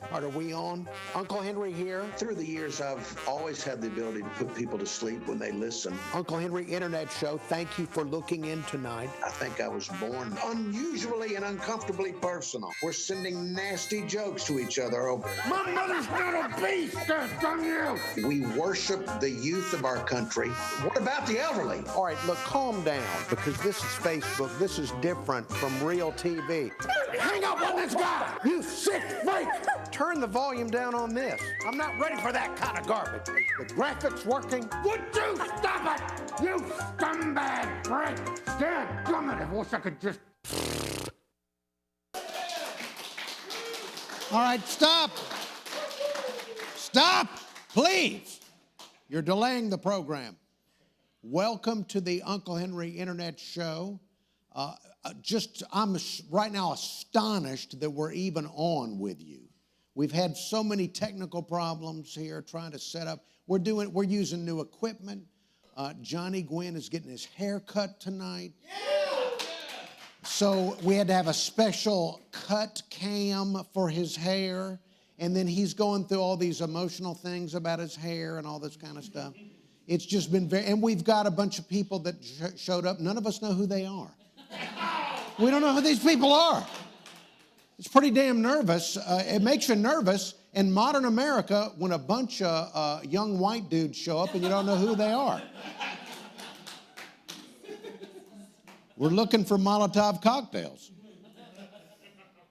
All right, are we on? Uncle Henry here. Through the years, I've always had the ability to put people to sleep when they listen. Uncle Henry Internet Show, thank you for looking in tonight. I think I was born unusually and uncomfortably personal. We're sending nasty jokes to each other. My mother's not a beast, damn you! We worship the youth of our country. What about the elderly? All right, look, calm down, because this is Facebook. This is different from real TV. Hang up on this guy, you sick freak! Turn the volume down on this. I'm not ready for that kind of garbage. The graphics working. Would you stop it? You scumbag prick! Dadgummit, I wish I could just... All right, stop. Stop, please. You're delaying the program. Welcome to the Uncle Henry Internet Show. I'm right now astonished that we're even on with you. We've had so many technical problems here trying to set up. We're using new equipment. Johnny Gwin is getting his hair cut tonight. Yeah! So we had to have a special cut cam for his hair. And then he's going through all these emotional things about his hair and all this kind of stuff. It's just been and we've got a bunch of people that showed up. None of us know who they are. We don't know who these people are. It's pretty damn nervous. It makes you nervous in modern America when a bunch of young white dudes show up and you don't know who they are. We're looking for Molotov cocktails.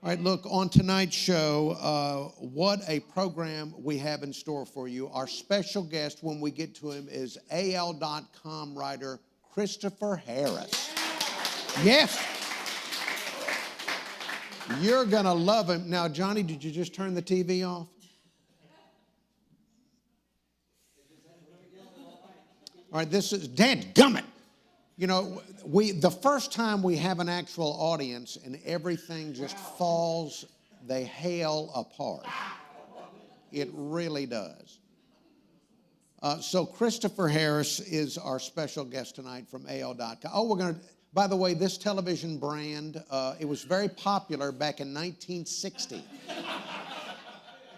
All right, look, on tonight's show, what a program we have in store for you. Our special guest, when we get to him, is AL.com writer Christopher Harress. Yes. You're going to love him. Now, Johnny, did you just turn the TV off? All right, this is dadgummit. You know, the first time we have an actual audience and everything just falls, they hail apart. It really does. So Christopher Harress is our special guest tonight from AL.com. Oh, by the way, this television brand, it was very popular back in 1960.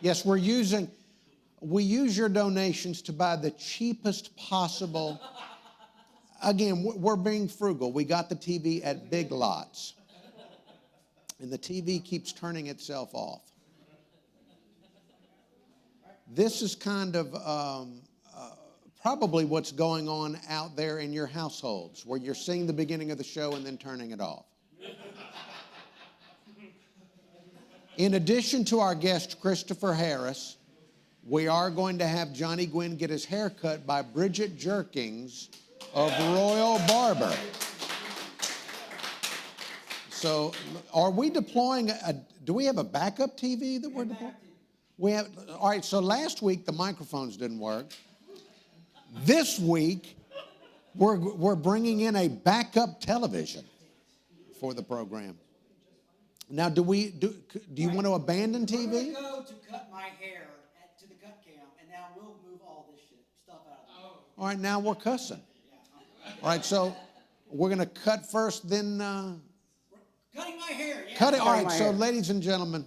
Yes, we use your donations to buy the cheapest possible. Again, we're being frugal. We got the TV at Big Lots. And the TV keeps turning itself off. This is kind of probably what's going on out there in your households, where you're seeing the beginning of the show and then turning it off. In addition to our guest, Christopher Harress, we are going to have Johnny Gwin get his hair cut by Bridgette Jerkins of Royal Barber. So, are we deploying do we have a backup TV that we're deploying? All right, so last week the microphones didn't work. This week, we're bringing in a backup television for the program. Now, do you want to abandon TV? I'm going to go to cut my hair to the cut cam, and now we'll move all this stuff out of the way. All right, now we're cussing. All right, so we're going to cut first, then... Cutting my hair, yeah. Cut it. All right, so ladies and gentlemen,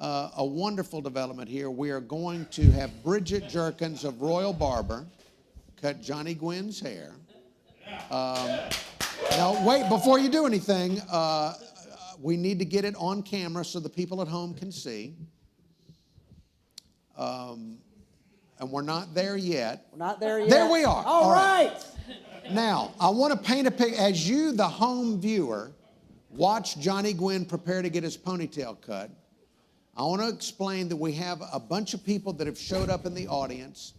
a wonderful development here. We are going to have Bridgette Jerkins of Royal Barber cut Johnny Gwin's hair. Now, wait, before you do anything, we need to get it on camera so the people at home can see. And we're not there yet. We're not there yet. There we are. All right. Now, I want to paint a picture. As you, the home viewer, watch Johnny Gwin prepare to get his ponytail cut, I want to explain that we have a bunch of people that have showed up in the audience,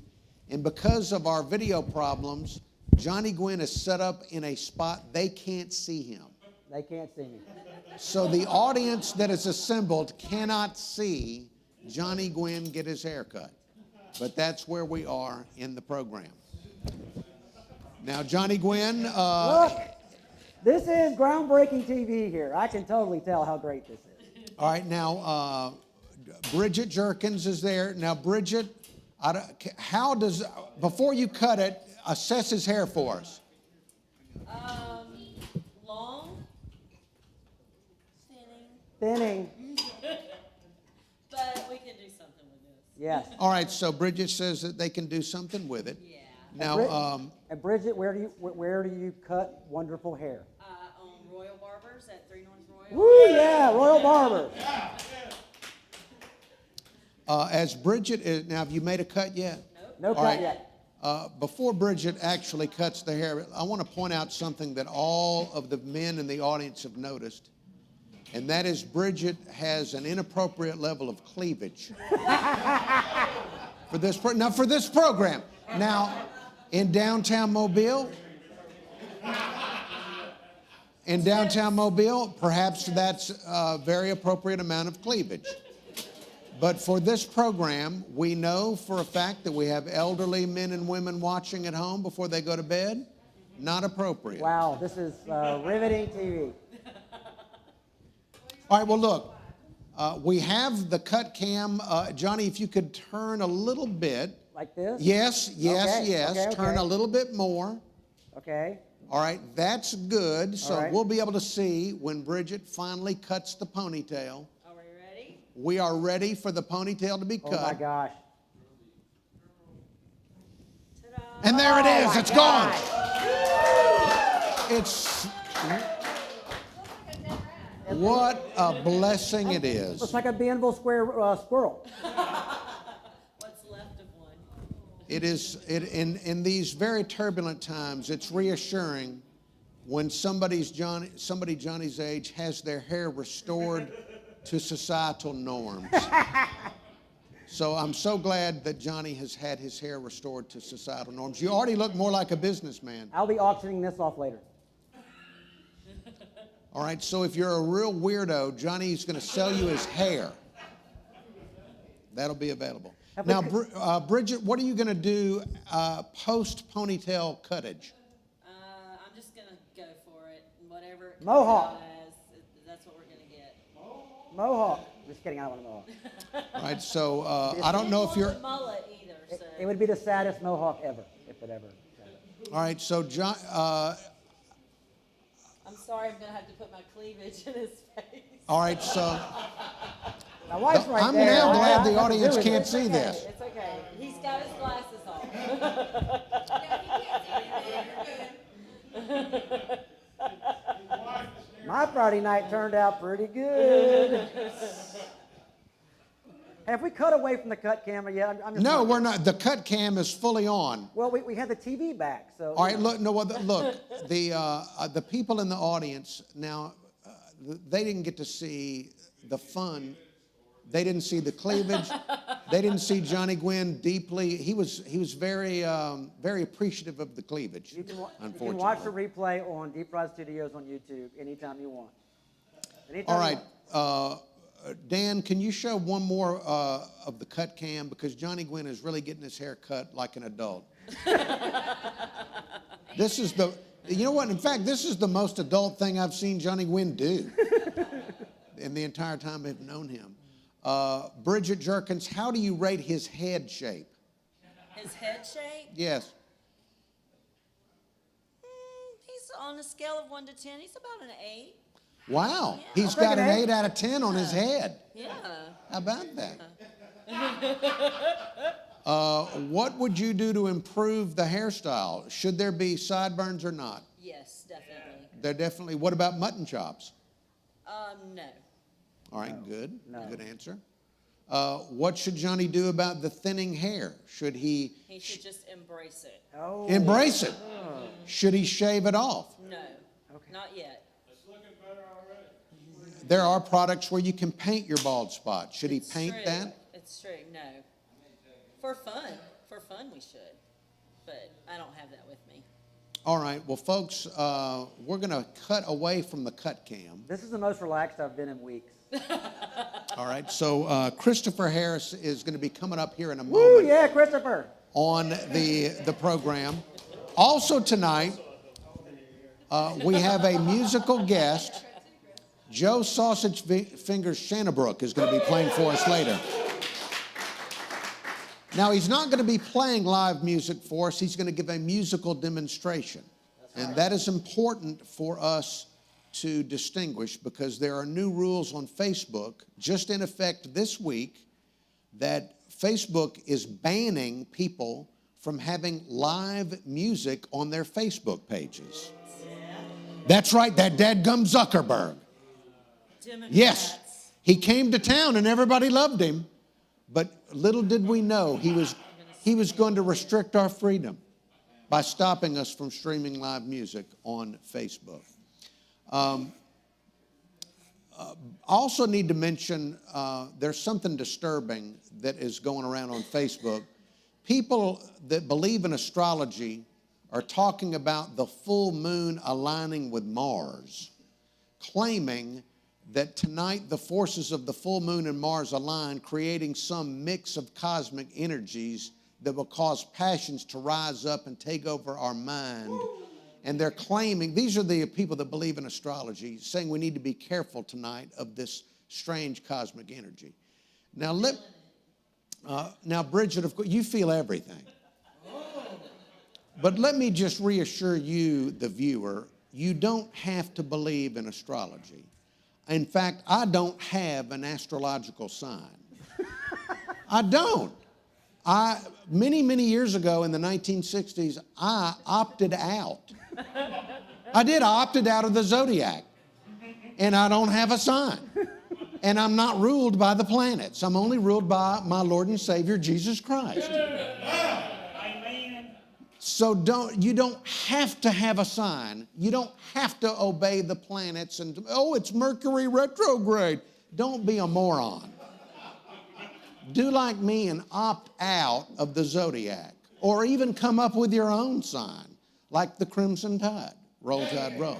and because of our video problems, Johnny Gwin is set up in a spot they can't see him. They can't see me. So the audience that is assembled cannot see Johnny Gwin get his hair cut. But that's where we are in the program. Now, Johnny Gwin... Look, this is groundbreaking TV here. I can totally tell how great this is. All right, now, Bridgette Jerkins is there. Now, Bridgette, how does, before you cut it, assess his hair for us? Long, Thinning. Yes. All right, so Bridgette says that they can do something with it. Yeah. Now, And Bridgette, where do you cut wonderful hair? On Royal Barbers at 3 North Royal. Woo, yeah, Royal Barbers. as Bridgette is, now have you made a cut yet? No All cut right. yet. Before Bridgette actually cuts the hair, I want to point out something that all of the men in the audience have noticed, and that is Bridgette has an inappropriate level of cleavage for this program. Now, in downtown Mobile, perhaps that's a very appropriate amount of cleavage. But for this program, we know for a fact that we have elderly men and women watching at home before they go to bed. Not appropriate. Wow, this is riveting TV. All right, well, look, we have the cut cam. Johnny, if you could turn a little bit. Like this? Yes. Okay. Turn a little bit more. Okay. All right, that's good. So All right. we'll be able to see when Bridgette finally cuts the ponytail. Are we ready? We are ready for the ponytail to be cut. Oh my gosh. Ta-da. And there it Oh is. my It's gosh. gone. It's what a blessing it is. Looks like a Bienville Square squirrel. What's left of one? It is in these very turbulent times. It's reassuring when somebody Johnny's age has their hair restored to societal norms. So I'm so glad that Johnny has had his hair restored to societal norms. You already look more like a businessman. I'll be auctioning this off later. All right, so if you're a real weirdo, Johnny's going to sell you his hair. That'll be available. Now, Bridgette, what are you going to do post-ponytail cuttage? I'm just going to go for it. Whatever it comes Mohawk. out as, that's what we're going to get. Mohawk. Just kidding, I don't want a mohawk. All right, so I don't know if you're... Didn't want the mullet either, so. It would be the saddest mohawk ever, if it ever. All right, so John... I'm sorry, I'm going to have to put my cleavage in his face. all right, so... My wife's right I'm there. now glad I the have to audience do with can't it. see this. It's okay. He's got his glasses on. My Friday night turned out pretty good. Have we cut away from the cut camera yet? I'm just No, wondering. we're not. The cut cam is fully on. Well, we had the TV back, so. All right, look, the people in the audience, now, they didn't get to see the fun. They didn't see the cleavage. They didn't see Johnny Gwin deeply. He was very appreciative of the cleavage, You can unfortunately. you can watch the replay on Deep Fried Studios on YouTube anytime you want. Anytime All you right, want. Dan, can you show one more of the cut cam? Because Johnny Gwin is really getting his hair cut like an adult. This is you know what? In fact, this is the most adult thing I've seen Johnny Gwin do in the entire time I've known him. Bridgette Jerkins, how do you rate his head shape? His head shape? Yes. He's on a scale of 1 to 10. He's about an 8. Wow. Yeah. He's I'll take got an an 8. 8 out of 10 on his head. Yeah. How about that? What would you do to improve the hairstyle? Should there be sideburns or not? Yes, definitely. They're definitely. What about mutton chops? No. All right, good. No. Good answer. What should Johnny do about the thinning hair? Should he He should just embrace it. Oh. embrace it? Should he shave it off? No. Not yet. There are products where you can paint your bald spot. Should he It's paint true. that? It's true. No. For fun. For fun, we should. But I don't have that with me. All right. Well, folks, we're going to cut away from the cut cam. This is the most relaxed I've been in weeks. All right. So Christopher Harress is going to be coming up here in a Woo, moment yeah, Christopher. on the program. Also tonight, we have a musical guest. Joe Sausage Fingers Shanabrough is going to be playing for us later. Now, he's not going to be playing live music for us. He's going to give a musical demonstration. And that is important for us to distinguish because there are new rules on Facebook, just in effect this week, that Facebook is banning people from having live music on their Facebook pages. That's right, that dadgum Zuckerberg. Democrats. Yes, he came to town and everybody loved him, but little did we know he was going to restrict our freedom by stopping us from streaming live music on Facebook. Also need to mention there's something disturbing that is going around on Facebook. People that believe in astrology are talking about the full moon aligning with Mars, claiming that tonight the forces of the full moon and Mars align, creating some mix of cosmic energies that will cause passions to rise up and take over our mind. And they're claiming, these are the people that believe in astrology, saying we need to be careful tonight of this strange cosmic energy. Now, now Bridgette, of course, you feel everything. But let me just reassure you, the viewer, you don't have to believe in astrology. In fact, I don't have an astrological sign. I don't. Many, many years ago in the 1960s, I opted out. I did. I opted out of the zodiac. And I don't have a sign. And I'm not ruled by the planets. I'm only ruled by my Lord and Savior, Jesus Christ. So you don't have to have a sign. You don't have to obey the planets and, oh, it's Mercury retrograde. Don't be a moron. Do like me and opt out of the zodiac, or even come up with your own sign, like the Crimson Tide. Roll Tide, roll.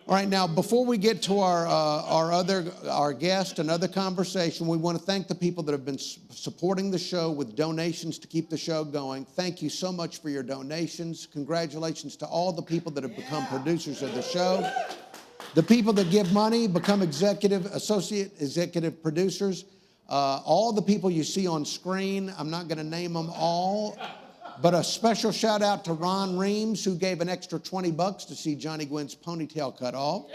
All right, now before we get to our guest and other conversation, we want to thank the people that have been supporting the show with donations to keep the show going. Thank you so much for your donations. Congratulations to all the people that have become producers of the show. The people that give money become associate executive producers. All the people you see on screen, I'm not going to name them all, but a special shout out to Ron Reams, who gave an extra $20 to see Johnny Gwin's ponytail cut off.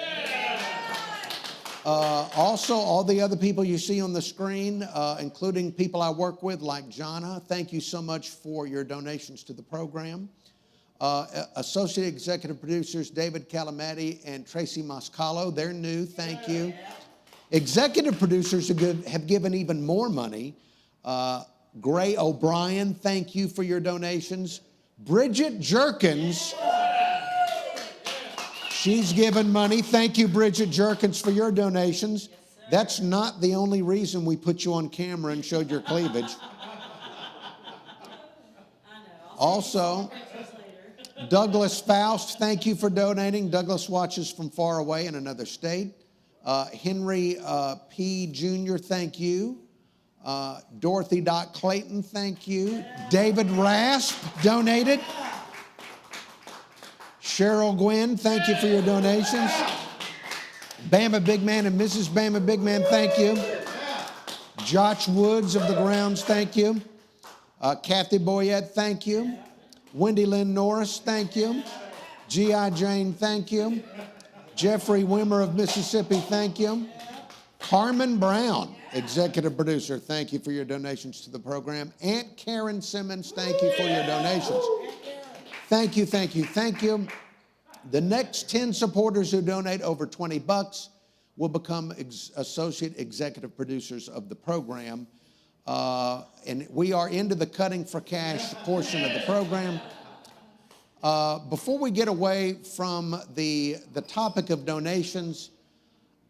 Also, all the other people you see on the screen, including people I work with like Jonna, thank you so much for your donations to the program. Associate executive producers David Calamati and Tracy Moscalo, they're new, thank you. Executive producers have given even more money. Gray O'Brien, thank you for your donations. Bridgette Jerkins, she's given money. Thank you, Bridgette Jerkins, for your donations. That's not the only reason we put you on camera and showed your cleavage. Also, Douglas Faust, thank you for donating. Douglas watches from far away in another state. Henry P. Jr., thank you. Dorothy Doc Clayton, thank you. David Rasp donated. Cheryl Gwynn, thank you for your donations. Bama Big Man and Mrs. Bama Big Man, thank you. Josh Woods of the Grounds, thank you. Kathy Boyette, thank you. Wendy Lynn Norris, thank you. G.I. Jane, thank you. Jeffrey Wimmer of Mississippi, thank you. Carmen Brown, executive producer, thank you for your donations to the program. Aunt Karen Simmons, thank you for your donations. Thank you, thank you, thank you. The next 10 supporters who donate over $20 will become associate executive producers of the program. And we are into the cutting for cash portion of the program. Before we get away from the topic of donations,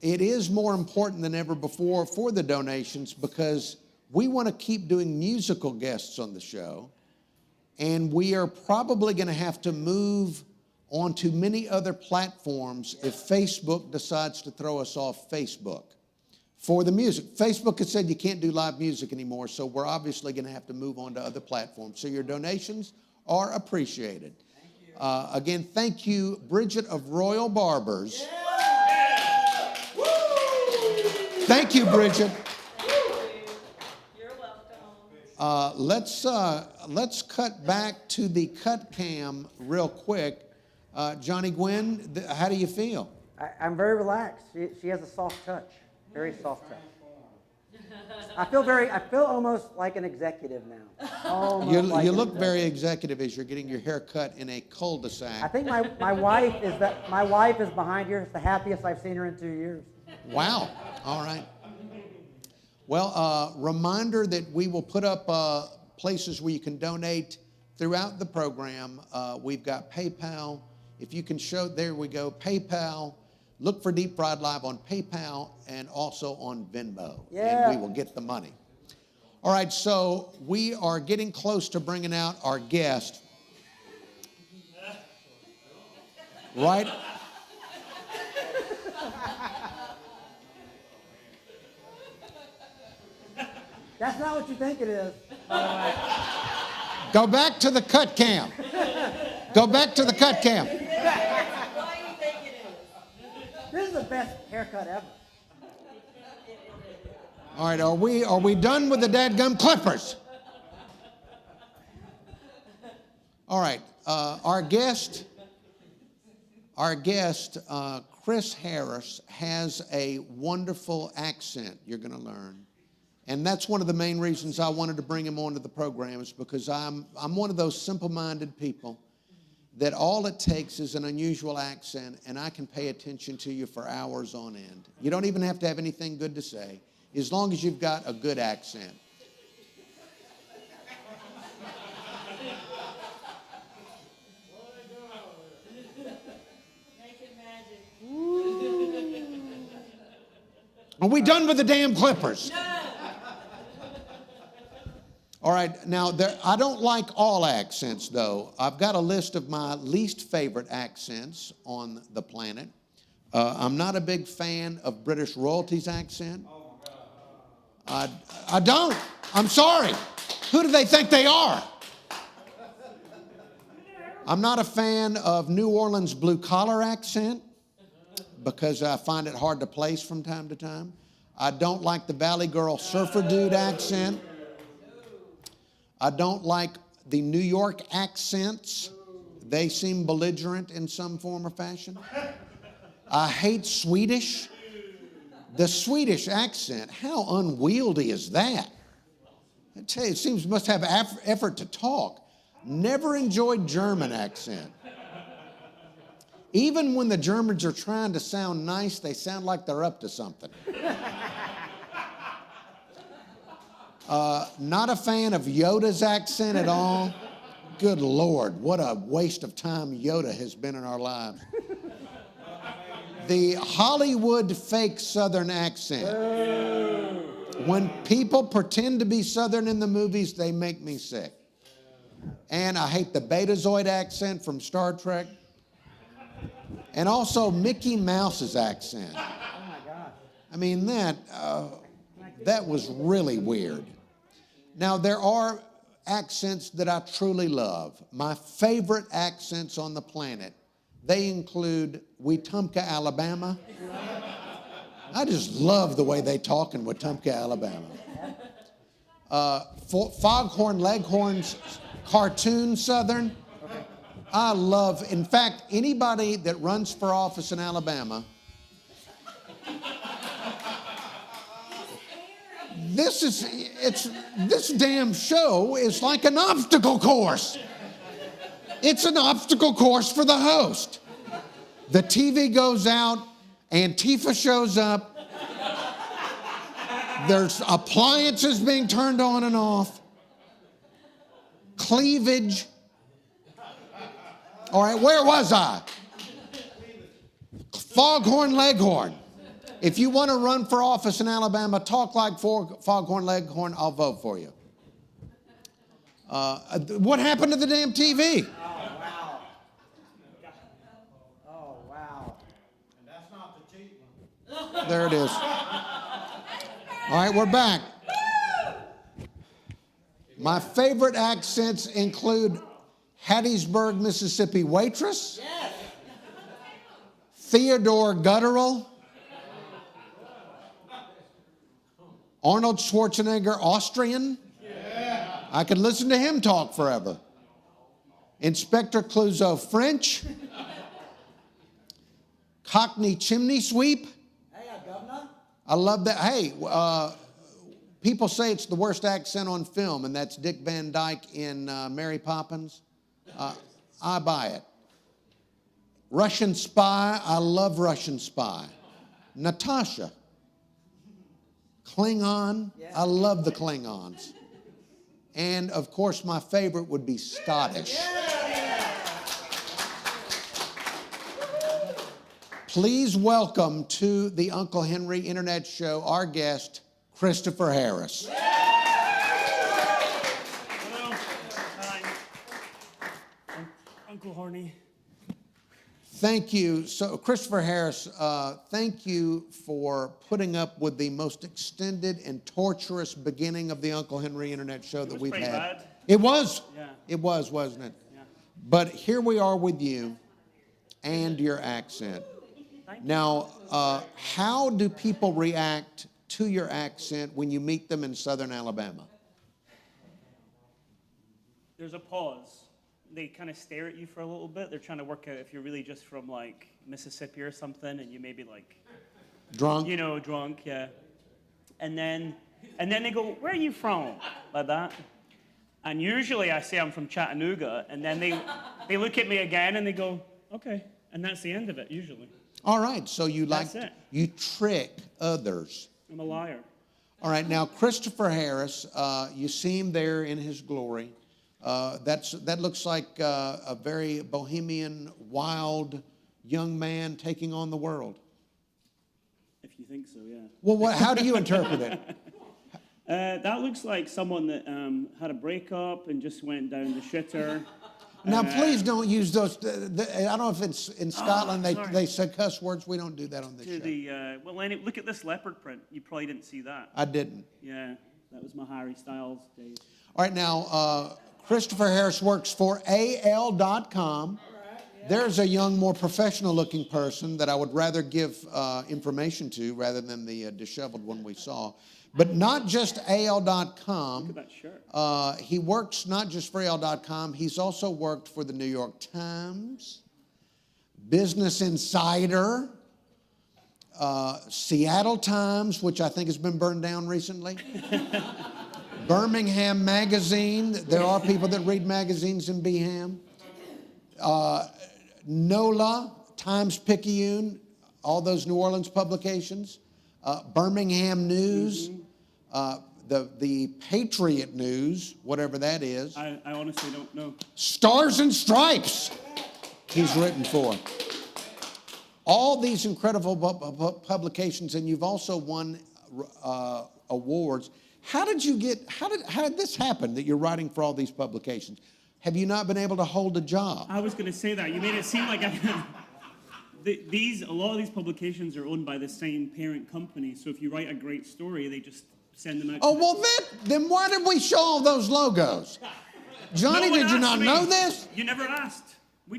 it is more important than ever before for the donations, because we want to keep doing musical guests on the show, and we are probably going to have to move on to many other platforms if Facebook decides to throw us off Facebook for the music. Facebook has said you can't do live music anymore, so we're obviously going to have to move on to other platforms. So your donations are appreciated. Again, thank you, Bridgette of Royal Barbers. Thank you, Bridgette. You're welcome. Let's cut back to the cut cam real quick. Johnny Gwin, how do you feel? I'm very relaxed. She has a soft touch, very soft touch. I feel almost like an executive now. Almost You like an look executive. very executive as you're getting your hair cut in a cul-de-sac. I think my wife is behind here. It's the happiest I've seen her in 2 years. Wow. All right. Well, reminder that we will put up places where you can donate throughout the program. We've got PayPal. If you can show, there we go, PayPal. Look for Deep Fried Live on PayPal and also on Venmo. Yeah. And we will get the money. All right, so we are getting close to bringing out our guest. Right? That's not what you think it is. Go back to the cut cam. Go back to the cut cam. Why do you think it is? This is the best haircut ever. All right, are we done with the dadgum clippers? All right, our guest, Chris Harress, has a wonderful accent you're going to learn. And that's one of the main reasons I wanted to bring him onto the program, is because I'm one of those simple-minded people that all it takes is an unusual accent, and I can pay attention to you for hours on end. You don't even have to have anything good to say, as long as you've got a good accent. Are we done with the damn clippers? All right, now I don't like all accents, though. I've got a list of my least favorite accents on the planet. I'm not a big fan of British royalty's accent. I don't. I'm sorry. Who do they think they are? I'm not a fan of New Orleans blue-collar accent because I find it hard to place from time to time. I don't like the Valley Girl surfer dude accent. I don't like the New York accents. They seem belligerent in some form or fashion. I hate Swedish. The Swedish accent, how unwieldy is that? I tell you, it must have effort to talk. Never enjoyed German accent. Even when the Germans are trying to sound nice, they sound like they're up to something. Not a fan of Yoda's accent at all. Good Lord, what a waste of time Yoda has been in our lives. The Hollywood fake Southern accent. When people pretend to be Southern in the movies, they make me sick. And I hate the Betazoid accent from Star Trek. And also Mickey Mouse's accent. Oh my gosh. I mean, that was really weird. Now, there are accents that I truly love. My favorite accents on the planet, they include Wetumpka, Alabama. I just love the way they talk in Wetumpka, Alabama. Foghorn Leghorn's cartoon Southern. I love, in fact, anybody that runs for office in Alabama, this damn show is like an obstacle course. It's an obstacle course for the host. The TV goes out, Antifa shows up, there's appliances being turned on and off, cleavage. All right, where was I? Foghorn Leghorn. If you want to run for office in Alabama, talk like Foghorn Leghorn, I'll vote for you. What happened to the damn TV? Oh, wow. Oh, wow. And that's not the cheap one. There it is. All right, we're back. My favorite accents include Hattiesburg, Mississippi waitress, Yes. Theodore Guttural, Arnold Schwarzenegger, Austrian. I could listen to him talk forever. Inspector Clouseau, French. Cockney chimney sweep. Hey, governor. I love that. Hey, People say it's the worst accent on film, and that's Dick Van Dyke in Mary Poppins. I buy it. Russian Spy, I love Russian Spy. Natasha. Klingon, I love the Klingons. And, of course, my favorite would be Scottish. Please welcome to the Uncle Henry Internet Show our guest, Christopher Harress. Hello. Hi. Uncle Horny. Thank you. So, Christopher Harress, thank you for putting up with the most extended and torturous beginning of the Uncle Henry Internet Show that we've had. Bad. It was. Yeah. It was, wasn't it? Yeah. But here we are with you and your accent. Now, how do people react to your accent when you meet them in Southern Alabama? There's a pause. They kind of stare at you for a little bit. They're trying to work out if you're really just from like Mississippi or something, and you may be like Drunk? You know, drunk, yeah. And then they go, "Where are you from?" Like that. And usually I say I'm from Chattanooga, and then they look at me again and they go, "Okay," and that's the end of it usually. All right, so you That's it. you trick others. I'm a liar. All right, now Christopher Harress, you see him there in his glory. That looks like a very bohemian, wild young man taking on the world. If you think so, yeah. Well, how do you interpret it? That looks like someone that had a breakup and just went down the shitter. Now, please don't use those. I don't know if it's in Scotland they say cuss words. We don't do that on this show. Look at this leopard print. You probably didn't see that. I didn't. Yeah, that was my Harry Styles days. All right, now, Christopher Harress works for AL.com. There's a young, more professional-looking person that I would rather give information to rather than the disheveled one we saw. But not just AL.com. Look at that shirt. He works not just for AL.com. He's also worked for the New York Times, Business Insider, Seattle Times, which I think has been burned down recently. Birmingham Magazine. There are people that read magazines in Beham. NOLA, Times-Picayune, all those New Orleans publications. Birmingham News, the Patriot News, whatever that is. I honestly don't know. Stars and Stripes, he's written for. All these incredible publications, and you've also won awards. How did this happen that you're writing for all these publications? Have you not been able to hold a job? I was going to say that. You made it seem like a lot of these publications are owned by the same parent company. So if you write a great story, they just send them out. Oh, well, then why did we show all those logos? Johnny, did you not know this? You never asked.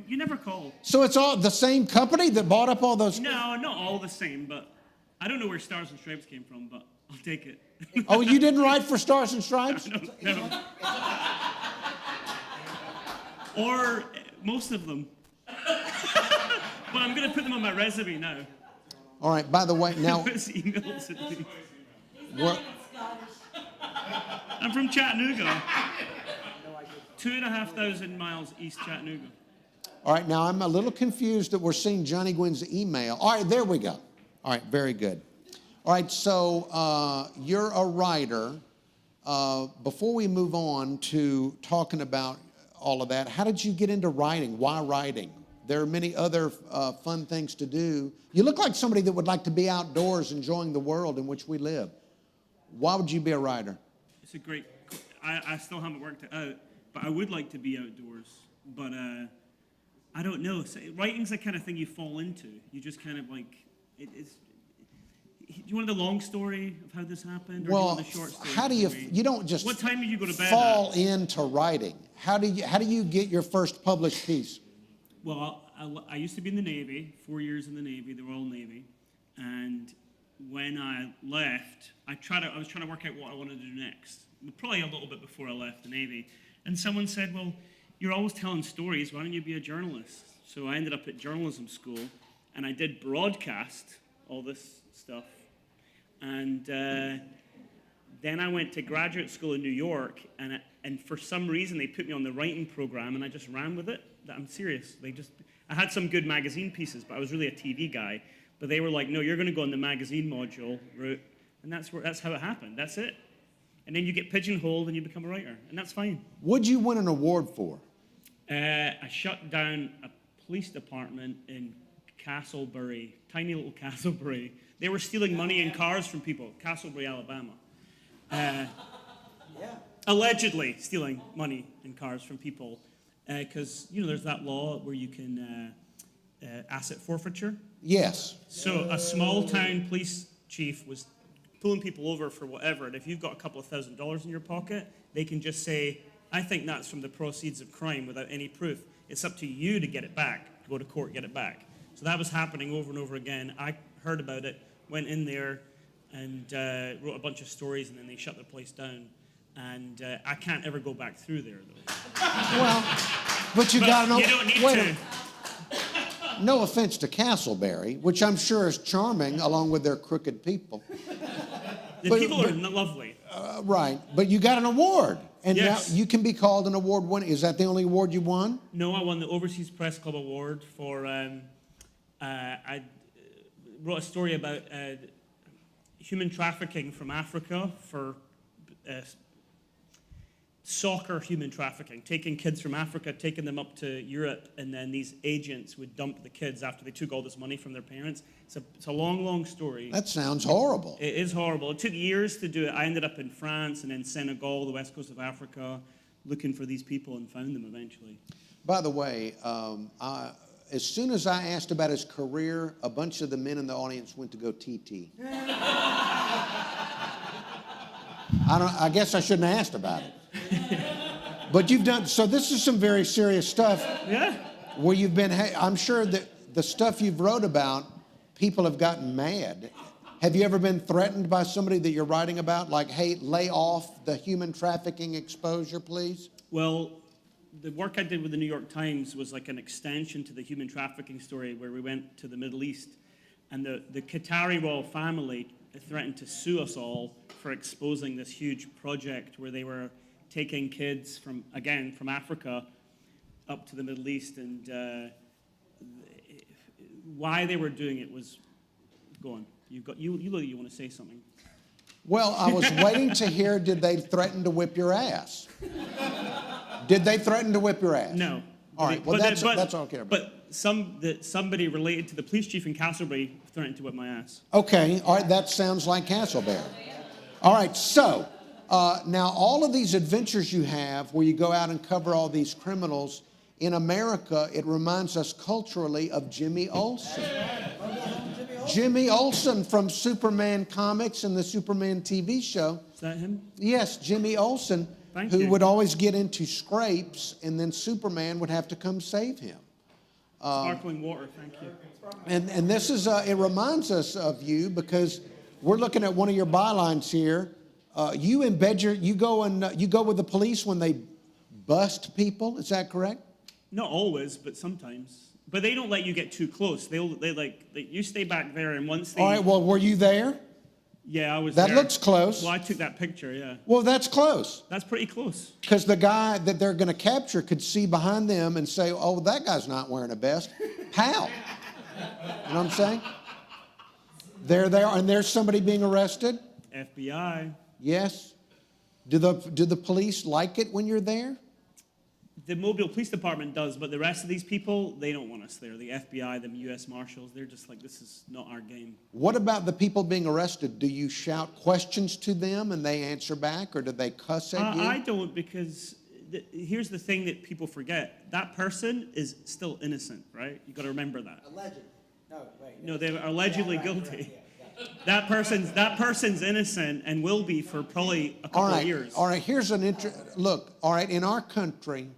You never called. So it's all the same company that bought up all those? No, not all the same, but I don't know where Stars and Stripes came from, but I'll take it. Oh, you didn't write for Stars and Stripes? No. Or most of them. But I'm going to put them on my resume now. All right, by the way, now... I'm from Chattanooga. 2,500 miles east Chattanooga. All right, now I'm a little confused that we're seeing Johnny Gwin's email. All right, there we go. All right, very good. All right, so you're a writer. Before we move on to talking about all of that, how did you get into writing? Why writing? There are many other fun things to do. You look like somebody that would like to be outdoors enjoying the world in which we live. Why would you be a writer? It's a great... I still haven't worked it out, but I would like to be outdoors. But I don't know. Writing's the kind of thing you fall into. You just kind of like... Do you want the long story of how this happened? Or Well, do you want the short story? how do you don't just What time did you go to bed fall at? into writing? How do you get your first published piece? Well, I used to be in the Navy, 4 years in the Navy, the Royal Navy. And when I left, I was trying to work out what I wanted to do next. Probably a little bit before I left the Navy. And someone said, well, you're always telling stories. Why don't you be a journalist? So I ended up at journalism school, and I did broadcast all this stuff. And Then I went to graduate school in New York, and for some reason they put me on the writing program, and I just ran with it. I'm serious. I had some good magazine pieces, but I was really a TV guy. But they were like, no, you're going to go on the magazine module route, and that's how it happened. That's it. And then you get pigeonholed and you become a writer, and that's fine. What'd you win an award for? I shut down a police department in Castleberry, tiny little Castleberry. They were stealing money and cars from people, Castleberry, Alabama. Allegedly stealing money and cars from people, because there's that law where you can asset forfeiture. Yes. So a small town police chief was pulling people over for whatever, and if you've got a couple of $1,000s in your pocket, they can just say, I think that's from the proceeds of crime without any proof. It's up to you to get it back, go to court, get it back. So that was happening over and over again. I heard about it, went in there, and wrote a bunch of stories, and then they shut the place down. And I can't ever go back through there, though. Well, but you got to know. You don't need wait a to. minute. No offense to Castleberry, which I'm sure is charming, along with their crooked people. The people are lovely. Right, but you got an award, and Yes. now you can be called an award winner. Is that the only award you won? No, I won the Overseas Press Club Award for, I wrote a story about human trafficking from Africa for soccer human trafficking, taking kids from Africa, taking them up to Europe, and then these agents would dump the kids after they took all this money from their parents. It's a long, long story. That sounds horrible. It is horrible. It took years to do it. I ended up in France and then Senegal, the west coast of Africa, looking for these people and found them eventually. By the way, as soon as I asked about his career, a bunch of the men in the audience went to go TT. I guess I shouldn't have asked about it. But you've done, so this is some very serious stuff. Yeah. Where you've been, I'm sure that the stuff you've wrote about, people have gotten mad. Have you ever been threatened by somebody that you're writing about? Like, hey, lay off the human trafficking exposure, please? Well, the work I did with the New York Times was like an extension to the human trafficking story where we went to the Middle East, and the Qatari royal family threatened to sue us all for exposing this huge project where they were taking kids from Africa up to the Middle East, and why they were doing it was, go on, you want to say something. Well, I was waiting to hear, did they threaten to whip your ass? Did they threaten to whip your ass? No. All right, well, that's all I care about. But somebody related to the police chief in Castleberry threatened to whip my ass. Okay, all right, that sounds like Castleberry. All right, so now all of these adventures you have where you go out and cover all these criminals, in America, it reminds us culturally of Jimmy Olsen. Jimmy Olsen from Superman comics and the Superman TV show. Is that him? Yes, Jimmy Olsen, who would always get into scrapes, and then Superman would have to come save him. Sparkling water, thank you. And this is, it reminds us of you because we're looking at one of your bylines here. You go with the police when they bust people, is that correct? Not always, but sometimes. But they don't let you get too close. They you stay back there, and once they... All right, well, were you there? Yeah, I was That there. looks close. Well, I took that picture, yeah. Well, that's close. That's pretty close. Because the guy that they're going to capture could see behind them and say, oh, that guy's not wearing a vest. Pow. You know what I'm saying? There they are, and there's somebody being arrested. FBI. Yes. Do the police like it when you're there? The Mobile Police Department does, but the rest of these people, they don't want us there. The FBI, the U.S. Marshals, they're just like, this is not our game. What about the people being arrested? Do you shout questions to them and they answer back, or do they cuss at you? I don't, because here's the thing that people forget. That person is still innocent, right? You got to remember that. Allegedly. No, wait. No, they were allegedly guilty. That person's innocent and will be for probably a couple of years. All right, here's an look, all right, in our country,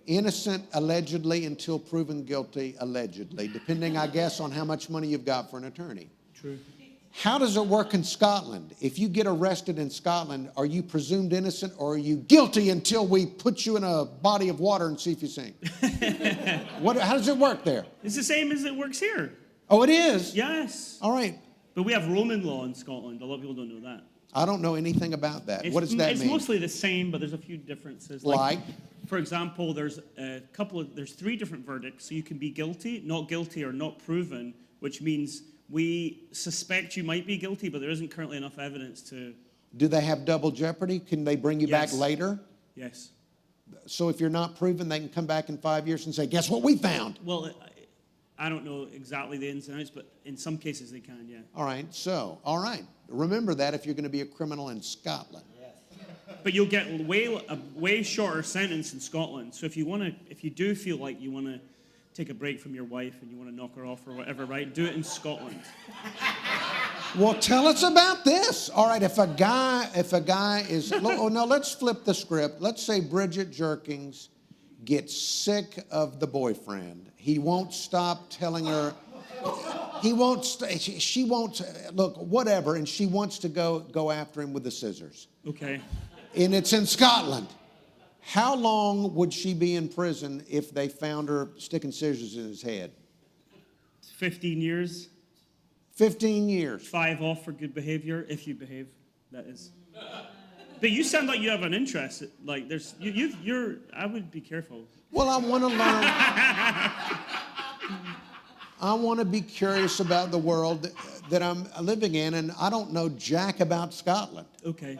innocent allegedly until proven guilty allegedly, depending, I guess, on how much money you've got for an attorney. True. How does it work in Scotland? If you get arrested in Scotland, are you presumed innocent, or are you guilty until we put you in a body of water and see if you sink? How does it work there? It's the same as it works here. Oh, it is? Yes. All right. But we have Roman law in Scotland. A lot of people don't know that. I don't know anything about that. What does that mean? It's mostly the same, but there's a few differences. Like? For example, there's three different verdicts. So you can be guilty, not guilty, or not proven, which means we suspect you might be guilty, but there isn't currently enough evidence to... Do they have double jeopardy? Can they bring you back later? Yes. So if you're not proven, they can come back in 5 years and say, guess what we found? Well, I don't know exactly the ins and outs, but in some cases they can, yeah. All right. Remember that if you're going to be a criminal in Scotland. But you'll get a way shorter sentence in Scotland. So if you do feel like you want to take a break from your wife and you want to knock her off or whatever, right, do it in Scotland. Well, tell us about this. All right, if a guy is, oh no, let's flip the script. Let's say Bridgette Jerkins gets sick of the boyfriend. He won't stop telling her, she won't, look, whatever, and she wants to go after him with the scissors. Okay. And it's in Scotland. How long would she be in prison if they found her sticking scissors in his head? 15 years. 15 years. 5 off for good behavior, if you behave, that is. But you sound like you have an interest. Like you're. I would be careful. Well, I want to learn. I want to be curious about the world that I'm living in, and I don't know jack about Scotland. Okay.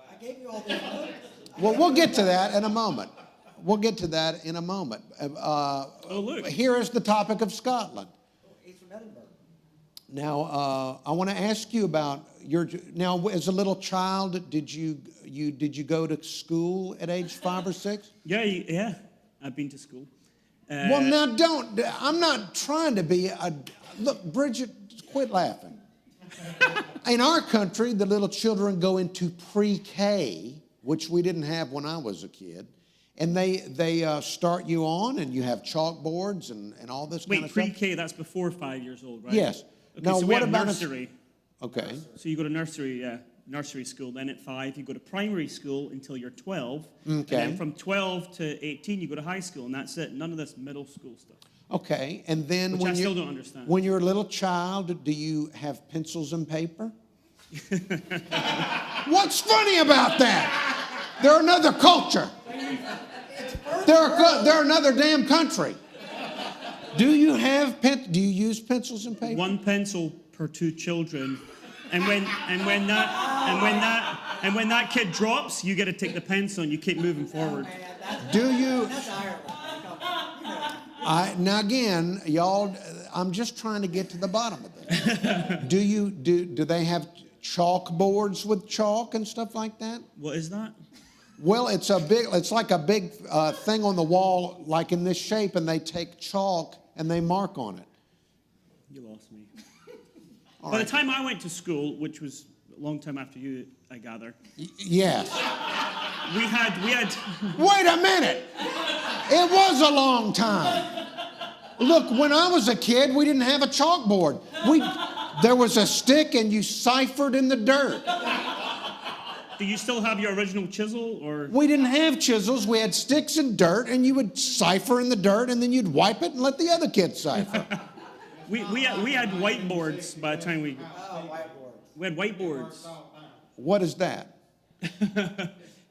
I gave you all these notes. Well, we'll get to that in a moment. Oh, look. Here is the topic of Scotland. He's from Edinburgh. Now, I want to ask you about now, as a little child, did you go to school at age 5 or 6? Yeah. I've been to school. Well, now I'm not trying to be look, Bridgette, quit laughing. In our country, the little children go into pre-K, which we didn't have when I was a kid. And they start you on, and you have chalkboards and all this kind of stuff. Wait, pre-K, that's before 5 years old, right? Yes. Okay, now, so what we have about nursery? Okay. So you go to nursery school. Then at 5, you go to primary school until you're 12. Okay. And then from 12 to 18, you go to high school, and that's it. None of this middle school stuff. Okay, and then Which I still don't understand. When you're a little child, do you have pencils and paper? What's funny about that? They're another culture. They're another damn country. Do you use pencils and paper? 1 pencil per 2 children, and when that kid drops, you got to take the pencil and you keep moving forward. Do you? That's Ireland. Now again, y'all, I'm just trying to get to the bottom of this. Do they have chalkboards with chalk and stuff like that? What is that? Well, it's like a big thing on the wall, like in this shape, and they take chalk and they mark on it. You lost me. By the time I went to school, which was a long time after you, I gather. Yes. We had. Wait a minute. It was a long time. Look, when I was a kid, we didn't have a chalkboard. There was a stick, and you ciphered in the dirt. Do you still have your original chisel, or? We didn't have chisels. We had sticks and dirt, and you would cipher in the dirt, and then you'd wipe it and let the other kids cipher. We had whiteboards by the time we. We had whiteboards. What is that?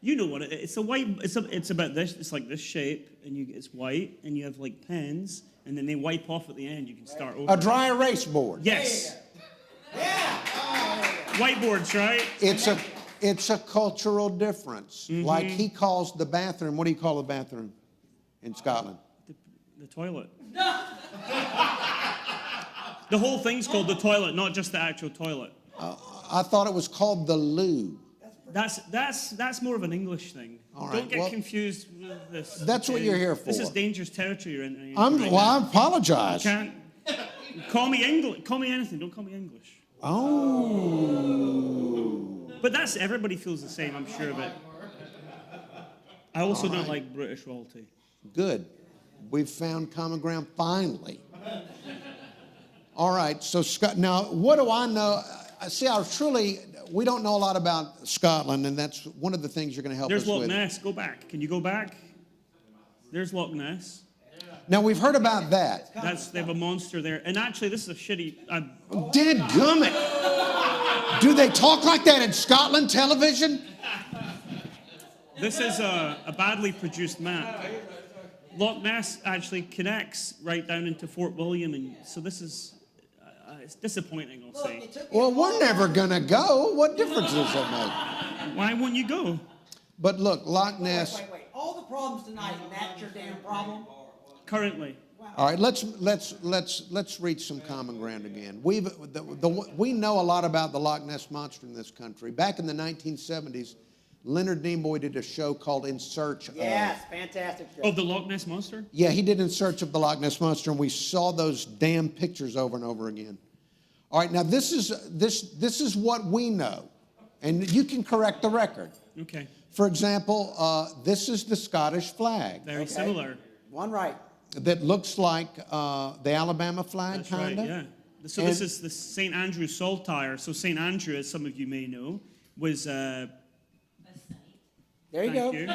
You know what it's a white. It's about this. It's like this shape, and it's white, and you have like pens, and then they wipe off at the end. You can start over. A dry erase board. Yes. Yeah. Whiteboards, right? It's a cultural difference. Mm-hmm. Like he calls the bathroom. What do you call the bathroom in Scotland? The toilet. The whole thing's called the toilet, not just the actual toilet. I thought it was called the loo. That's more of an English thing. All right, Don't get confused with this. That's what you're here for. This is dangerous territory you're in. I apologize. You can't call me English. Call me anything. Don't call me English. Oh. But everybody feels the same, I'm sure of it. I also don't like British royalty. Good. We've found common ground finally. All right, so now what do I know? See, we don't know a lot about Scotland, and that's one of the things you're going to help us with. There's Loch Ness. Go back. Can you go back? There's Loch Ness. Now, we've heard about that. They have a monster there. And actually, this is a shitty... Dadgummit. Do they talk like that in Scotland television? This is a badly produced map. Loch Ness actually connects right down into Fort William, and so this is it's disappointing, I'll say. Well, we're never gonna go. What difference does that make? Why won't you go? But look, Loch Ness. Wait. All the problems tonight, and that's your damn problem? Currently. All right, let's reach some common ground again. We know a lot about the Loch Ness Monster in this country. Back in the 1970s, Leonard Nimoy did a show called In Search of. Yes, fantastic show. Oh, the Loch Ness Monster? Yeah, he did In Search of the Loch Ness Monster, and we saw those damn pictures over and over again. All right, now this is what we know, and you can correct the record. Okay. For example, this is the Scottish flag. Very similar. One right. That looks like the Alabama flag, That's kind of. right, yeah. So this is the St. Andrew Saltire. So St. Andrew, as some of you may know, was... There you go. Thank you.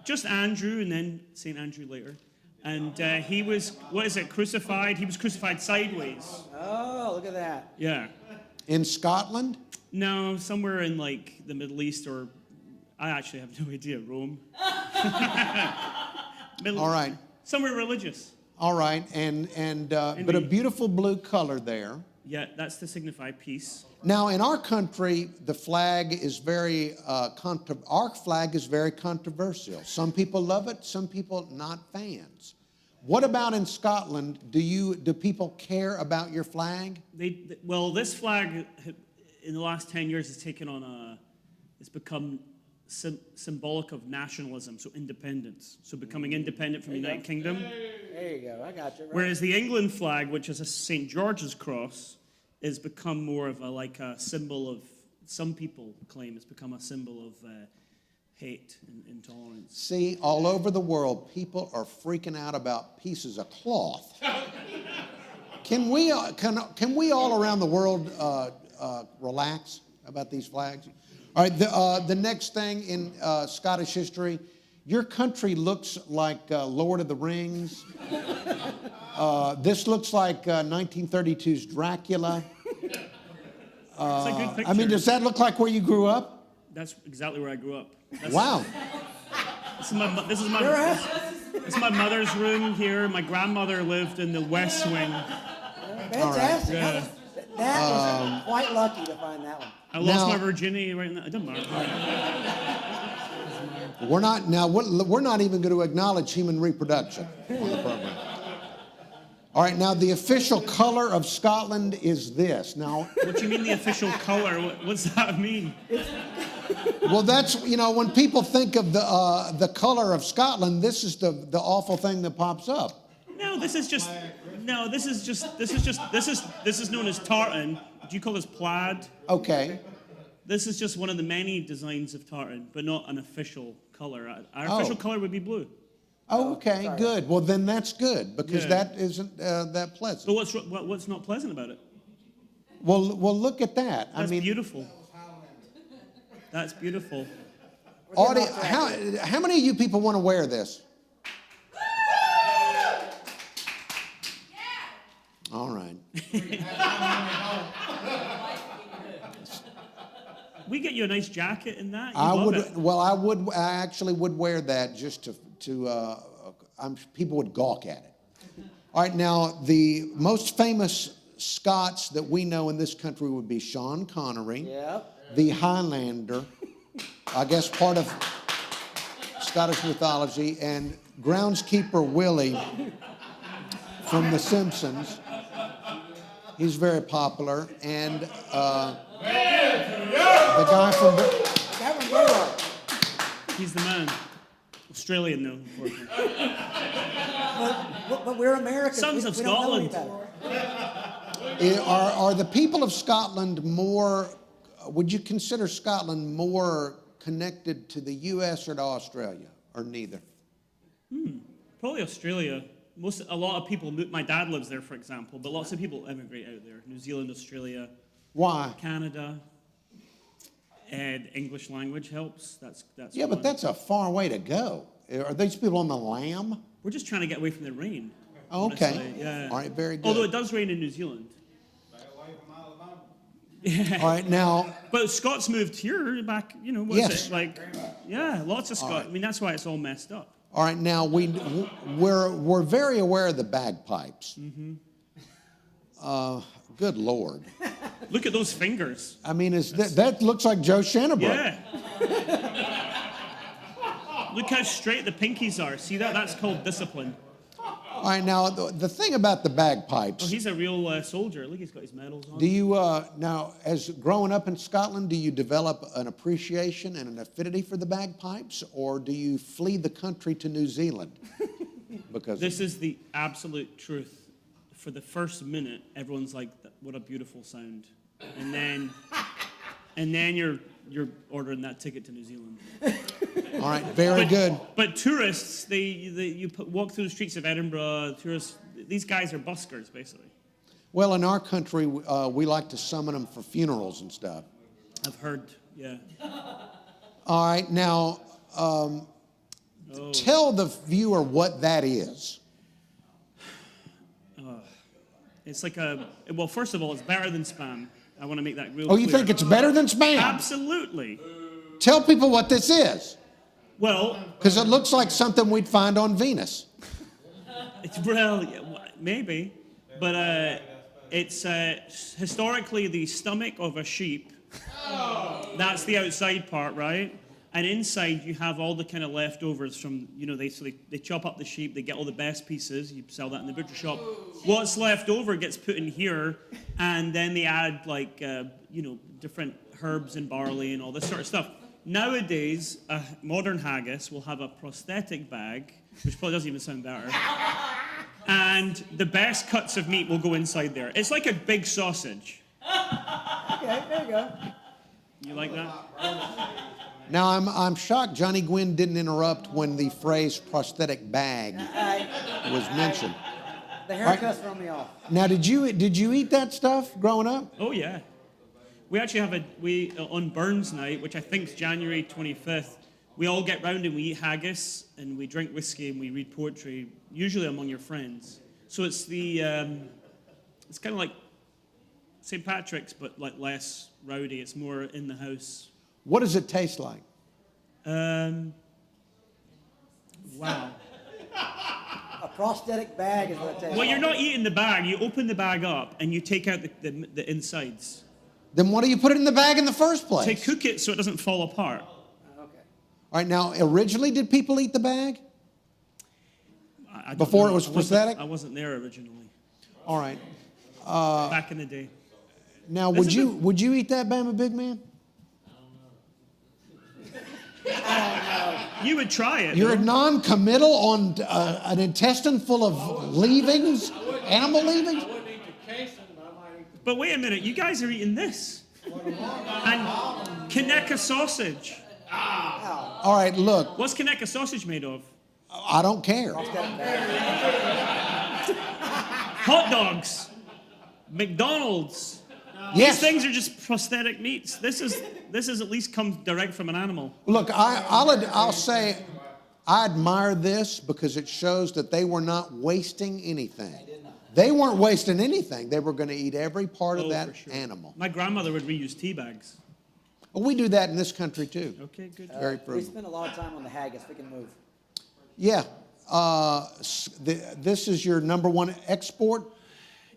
Just Andrew and then St. Andrew later. And he was, crucified? He was crucified sideways. Oh, look at that. Yeah. In Scotland? No, somewhere in like the Middle East, or I actually have no idea, Rome. All right. Somewhere religious. All right, but a beautiful blue color there. Yeah, that's to signify peace. Now, in our country, the flag is very our flag is very controversial. Some people love it, some people not fans. What about in Scotland? Do people care about your flag? Well, this flag in the last 10 years has taken on it's become symbolic of nationalism, so independence. So becoming independent from the United Kingdom. There you go, I got you. Right. Whereas the England flag, which is a St. George's cross, has become more of a symbol of, some people claim it's become a symbol of hate and intolerance. See, all over the world, people are freaking out about pieces of cloth. Can we all around the world relax about these flags? All right, the next thing in Scottish history, your country looks like Lord of the Rings. This looks like 1932's Dracula. It's a good picture. I mean, does that look like where you grew up? That's exactly where I grew up. Wow. This is my mother's room here. My grandmother lived in the West Wing. Fantastic. Yeah. That was quite lucky to find that one. I lost my virginity right now. It doesn't matter. We're not even going to acknowledge human reproduction on the program. All right, now the official color of Scotland is this. Now, What do you mean the official color? What's that mean? well, that's, when people think of the color of Scotland, this is the awful thing that pops up. No, this is known as tartan. Do you call this plaid? Okay. This is just one of the many designs of tartan, but not an official color. Our official color would be blue. Oh, okay, good. Well, then that's good, because Yeah. that isn't that pleasant. But what's not pleasant about it? Well, look at that. That's beautiful. That's beautiful. How many of you people want to wear this? All right. We get you a nice jacket in that. I actually would wear that just to people would gawk at it. All right, now the most famous Scots that we know in this country would be Sean Connery, the Highlander, I guess part of Scottish mythology, and groundskeeper Willie from The Simpsons. He's very popular, and the guy from He's the man. Australian, though, unfortunately. But we're Americans. Sons of Scotland. Are the people of Scotland more, would you consider Scotland more connected to the U.S. or to Australia, or neither? Probably Australia. A lot of people, my dad lives there, for example, but lots of people emigrate out there. New Zealand, Australia. Why? Canada. And English language helps. That's yeah, but that's a far way to go. Are these people on the lam? We're just trying to get away from the rain. Okay. Honestly. Yeah. All right, very good. Although it does rain in New Zealand. Stay away from Alabama. All right, now. But Scots moved here back, you know, Yes. it? Like, yeah, lots of Scots. right. I mean, that's why it's all messed up. All right, now we're very aware of the bagpipes. Good Lord. Look at those fingers. I mean, that looks like Joe Shanabrough. Yeah. Look how straight the pinkies are. See that? That's called discipline. All right, now the thing about the bagpipes. Oh, he's a real soldier. Look, he's got his medals on. Do you now, as growing up in Scotland, do you develop an appreciation and an affinity for the bagpipes, or do you flee the country to New Zealand? Because This is the absolute truth. For the first minute, everyone's like, "What a beautiful sound," and then you're ordering that ticket to New Zealand. all right, very good. But tourists, walk through the streets of Edinburgh. Tourists, these guys are buskers, basically. Well, in our country, we like to summon them for funerals and stuff. I've heard, yeah. All right, now tell the viewer what that is. It's like well, first of all, it's better than Spam. I want to make that real Oh, clear. you think it's better than Spam? Absolutely. Tell people what this is, Well, because it looks like something we'd find on Venus. it's maybe, but it's historically the stomach of a sheep. That's the outside part, right? And inside you have all the kind of leftovers from, you know, they chop up the sheep, they get all the best pieces, you sell that in the butcher shop. What's left over gets put in here, and then they add like, you know, different herbs and barley and all this sort of stuff. Nowadays, a modern haggis will have a prosthetic bag, which probably doesn't even sound better. And the best cuts of meat will go inside there. It's like a big sausage. Okay, there you go. You like that? Now, I'm shocked Johnny Gwin didn't interrupt when the phrase prosthetic bag was mentioned. The haircut's thrown me off. Now, did you eat that stuff growing up? Oh yeah, we actually have on Burns Night, which I think is January 25th. We all get round and we eat haggis and we drink whiskey and we read poetry, usually among your friends. So it's it's kind of like St. Patrick's, but like less rowdy. It's more in the house. What does it taste like? Wow. A prosthetic bag is what it takes. Well, you're not eating the bag. You open the bag up and you take out the insides. Then why do you put it in the bag in the first place? To cook it so it doesn't fall apart. Okay. All right, now, originally, did people eat the bag? I don't Before know. it was prosthetic? I wasn't there originally. All right. Back in the day. Now, would you eat that, Bama Big Man? You would try it. You're though. non-committal on an intestine full of leavings, animal leavings? I wouldn't eat the casing, but I might eat But wait a minute, you guys are eating this. And Kaneka sausage. All right, look, What's Kaneka sausage made of? I don't care. Prosthetic bag. Hot dogs. McDonald's. Yes. These things are just prosthetic meats. This is at least comes direct from an animal. Look, I'll say I admire this because it shows that they were not wasting anything. They weren't wasting anything. They were going to eat every part of that for sure. animal. My grandmother would reuse tea bags. We do that in this country too. Okay, good. Very We frugal. spend a lot of time on the haggis. We can move. Yeah. This is your number one export?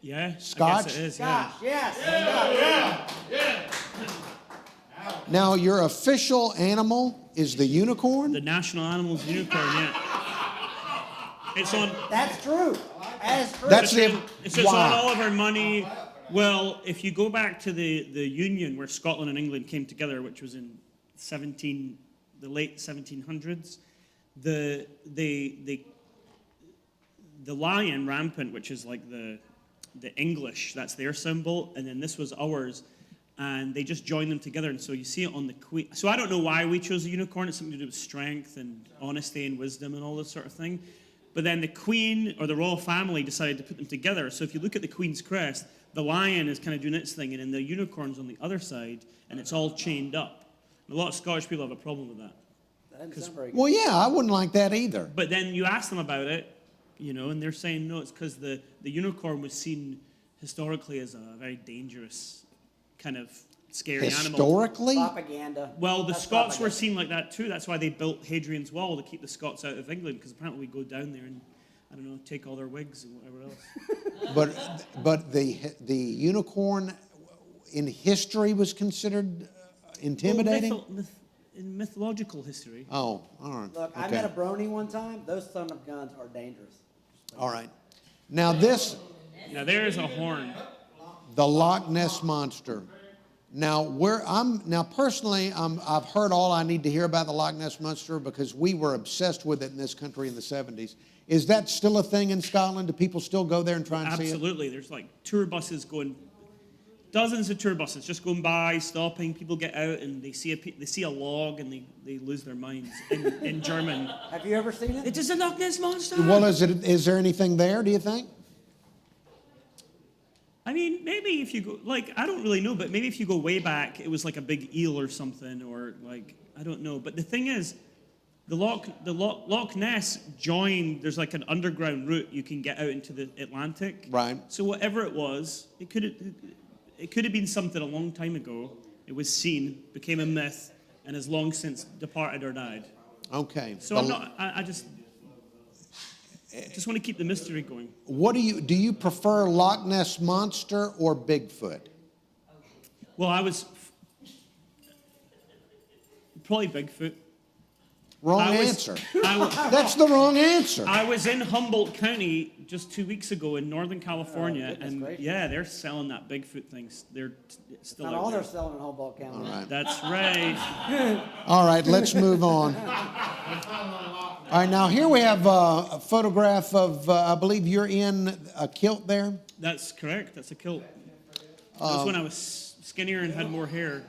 Yeah. Scotch? I guess it is, yeah. Gosh, yes. Now, your official animal is the unicorn? The national animal's unicorn, yeah. It's on. That's true. That is true. That's the... It's on all of our money. Well, if you go back to the Union where Scotland and England came together, which was in the late 1700s, the lion rampant, which is like the English, that's their symbol, and then this was ours, and they just joined them together, and so you see it on the queen. So I don't know why we chose the unicorn. It's something to do with strength and honesty and wisdom and all this sort of thing. But then the queen or the royal family decided to put them together. So if you look at the queen's crest, the lion is kind of doing its thing, and then the unicorn's on the other side, and it's all chained up. And a lot of Scottish people have a problem with that. That doesn't sound very good. Well, yeah, I wouldn't like that either. But then you ask them about it, you know, and they're saying, no, it's because the unicorn was seen historically as a very dangerous kind of scary animals. Historically? Propaganda. Well, the That's Scots were propaganda. seen like that too. That's why they built Hadrian's Wall, to keep the Scots out of England, because apparently we go down there and, I don't know, take all their wigs and whatever else. But the unicorn in history was considered intimidating? Well, in mythological history. Oh, all right. Look, I Okay. met a brony one time. Those son of guns are dangerous. All right. Now this, Now there's a horn. the Loch Ness Monster. Now personally, I've heard all I need to hear about the Loch Ness Monster because we were obsessed with it in this country in the 70s. Is that still a thing in Scotland? Do people still go there and try and see it? Absolutely. There's like tour buses going, dozens of tour buses just going by, stopping. People get out and they see a log and they lose their minds in German. Have you ever seen it? It is a Loch Ness Monster. Well, is there anything there, do you think? I mean, maybe if you go, like, I don't really know, but maybe if you go way back, it was like a big eel or something, or like, I don't know. But the thing is, the Loch Ness there's like an underground route you can get out into the Atlantic. Right. So whatever it was, it could have been something a long time ago. It was seen, became a myth, and has long since departed or died. Okay. So I just want to keep the mystery going. What do you prefer, Loch Ness Monster or Bigfoot? Well, I was probably Bigfoot. Wrong I was- answer. I That's the wrong answer. was in Humboldt County just 2 weeks ago in Northern California, goodness and gracious. yeah, they're selling that Bigfoot thing. They're still Not out all there. they're selling in Humboldt County. All right. That's right. All right, let's move on. All right, now here we have a photograph of, I believe you're in a kilt there. That's correct. That's a kilt. That's when I was skinnier and had more hair.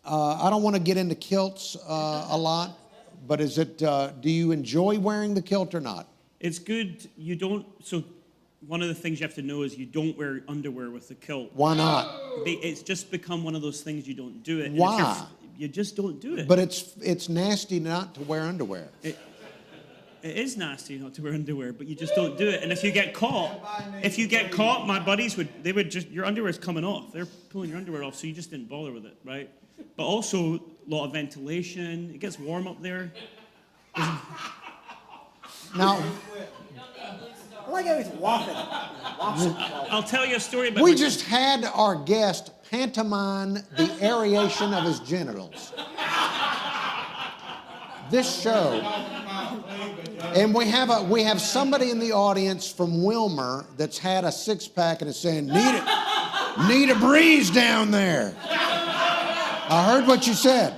I don't want to get into kilts a lot, but do you enjoy wearing the kilt or not? It's good. So one of the things you have to know is you don't wear underwear with the kilt. Why not? It's just become one of those things you don't do it. And if Why? You just don't do it. But it's nasty not to wear underwear. It is nasty not to wear underwear, but you just don't do it. And if you get caught, my buddies your underwear's coming off. They're pulling your underwear off, so you just didn't bother with it, right? But also, a lot of ventilation. It gets warm up there. Now, I like how he's waffing. I'll tell you a story about we just had our guest pantomime the aeration of his genitals. This show, and we have somebody in the audience from Wilmer that's had a six-pack and is saying, need a breeze down there. I heard what you said.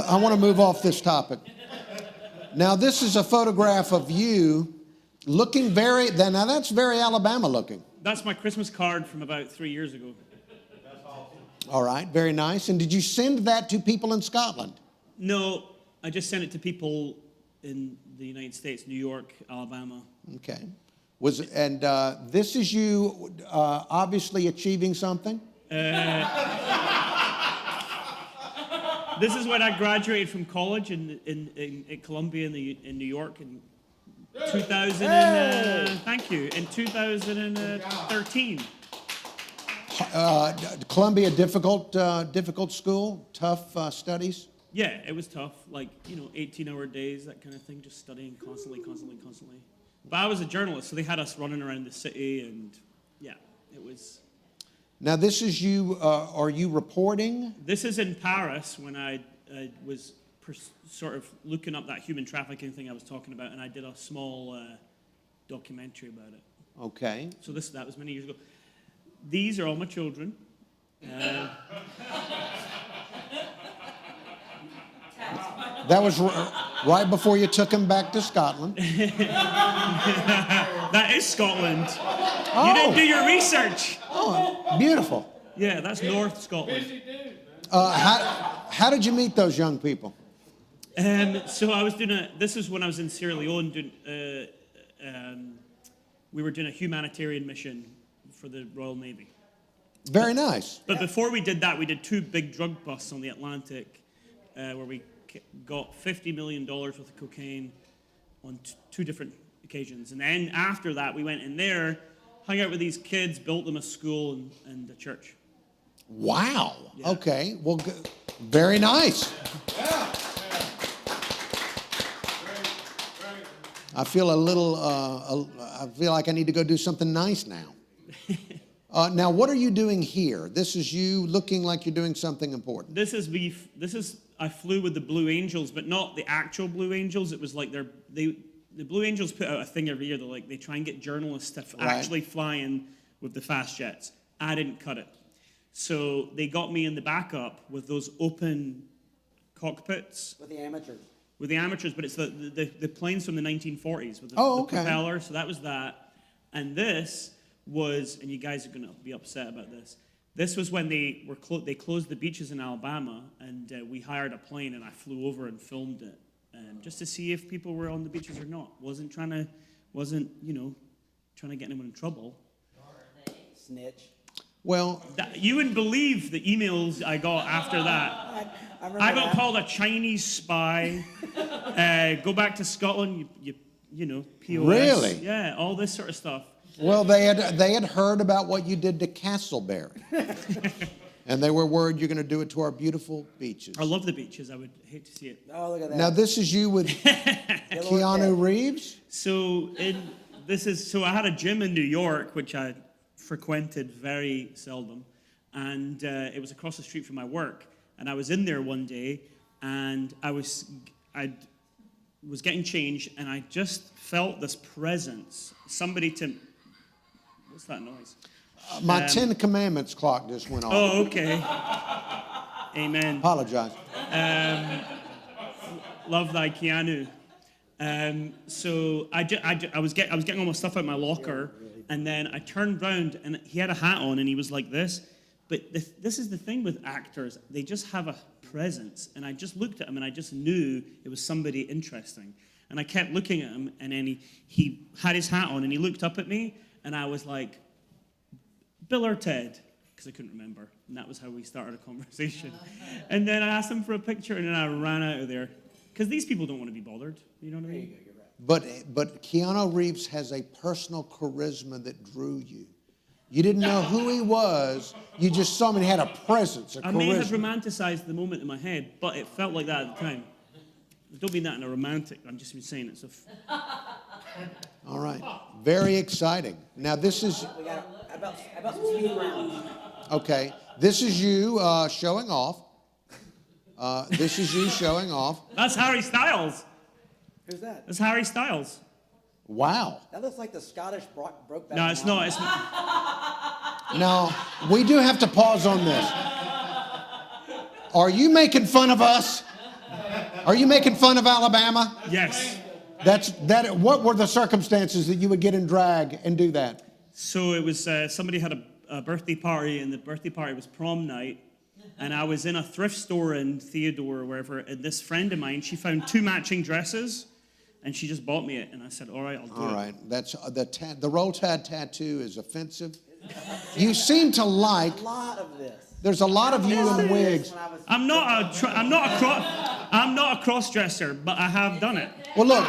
I want to move off this topic. Now, this is a photograph of you looking now that's very Alabama looking. That's my Christmas card from about 3 years ago. All right, very nice. And did you send that to people in Scotland? No, I just sent it to people in the United States, New York, Alabama. Okay. This is you obviously achieving something? This is when I graduated from college at Columbia in New York in 2000. Thank you. In 2013. Columbia, difficult school, tough studies? Yeah, it was tough. 18-hour days, that kind of thing, just studying constantly. But I was a journalist, so they had us running around the city, and yeah, it was. Now, this is you, are you reporting? This is in Paris when I was sort of looking up that human trafficking thing I was talking about, and I did a small documentary about it. Okay. So that was many years ago. These are all my children. That was right before you took him back to Scotland. That is Scotland. Oh. You didn't do your research. Oh, beautiful. Yeah, that's North Scotland. How did you meet those young people? So I was this is when I was in Sierra Leone we were doing a humanitarian mission for the Royal Navy. Very nice. But before we did that, we did 2 big drug busts on the Atlantic where we got $50 million worth of cocaine on 2 different occasions. And then after that, we went in there hung out with these kids, built them a school and a church. Wow. Yeah. Okay. Well, very nice. I feel a little, I feel like I need to go do something nice now. Now, what are you doing here? This is you looking like you're doing something important. I flew with the Blue Angels, but not the actual Blue Angels. It was like the Blue Angels put out a thing every year. They try and get journalists to actually fly in with the fast jets. I didn't cut it. So they got me in the backup with those open cockpits. With the amateurs. With the amateurs, but it's the planes from the 1940s with the propeller. So that was that. And this was, and you guys are going to be upset about this. This was when they closed the beaches in Alabama, and we hired a plane, and I flew over and filmed it, just to see if people were on the beaches or not. Wasn't trying to get anyone in trouble. Snitch. Well, you wouldn't believe the emails I got after that. I got called a Chinese spy. Go back to Scotland, you know, POS. Really? Yeah, all this sort of stuff. well, they had heard about what you did to Castleberry. And they were worried you're going to do it to our beautiful beaches. I love the beaches. I would hate to see it. Oh, look at that. Now, this is you with Keanu Reeves? So I had a gym in New York, which I frequented very seldom, and it was across the street from my work. And I was in there one day, and I was getting changed, and I just felt this presence. What's that noise? My 10 Commandments clock just went off. Oh, okay. Amen. Apologize. Love thy Keanu. So I was getting all my stuff out of my locker, and then I turned round, and he had a hat on, and he was like this. But this is the thing with actors. They just have a presence. And I just looked at him, and I just knew it was somebody interesting. And I kept looking at him, and then he had his hat on, and he looked up at me, and I was like, Bill or Ted? Because I couldn't remember. And that was how we started a conversation. And then I asked him for a picture, and then I ran out of there. Because these people don't want to be bothered. You know what I mean? But Keanu Reeves has a personal charisma that drew you. You didn't know who he was. You just saw him and he had a presence, a charisma. I may have romanticized the moment in my head, but it felt like that at the time. I don't mean that in a romantic. I'm just saying it's All right. Very exciting. Now this is... We got about some speed rounds. Okay. This is you showing off. This is you showing off. That's Harry Styles. Who's that? That's Harry Styles. Wow. That looks like the Scottish Brokeback No, it's not. It's Now, we do have to pause on this. Are you making fun of us? Are you making fun of Alabama? Yes. What were the circumstances that you would get in drag and do that? So it was somebody had a birthday party, and the birthday party was prom night. And I was in a thrift store in Theodore or wherever, and this friend of mine, she found 2 matching dresses, and she just bought me it. And I said, all right, I'll do it. All right. That's the Roll Tide tattoo is offensive. You seem to like... A lot of this. There's a lot of you in wigs. I'm not a cross-dresser, but I have done it. Well, look.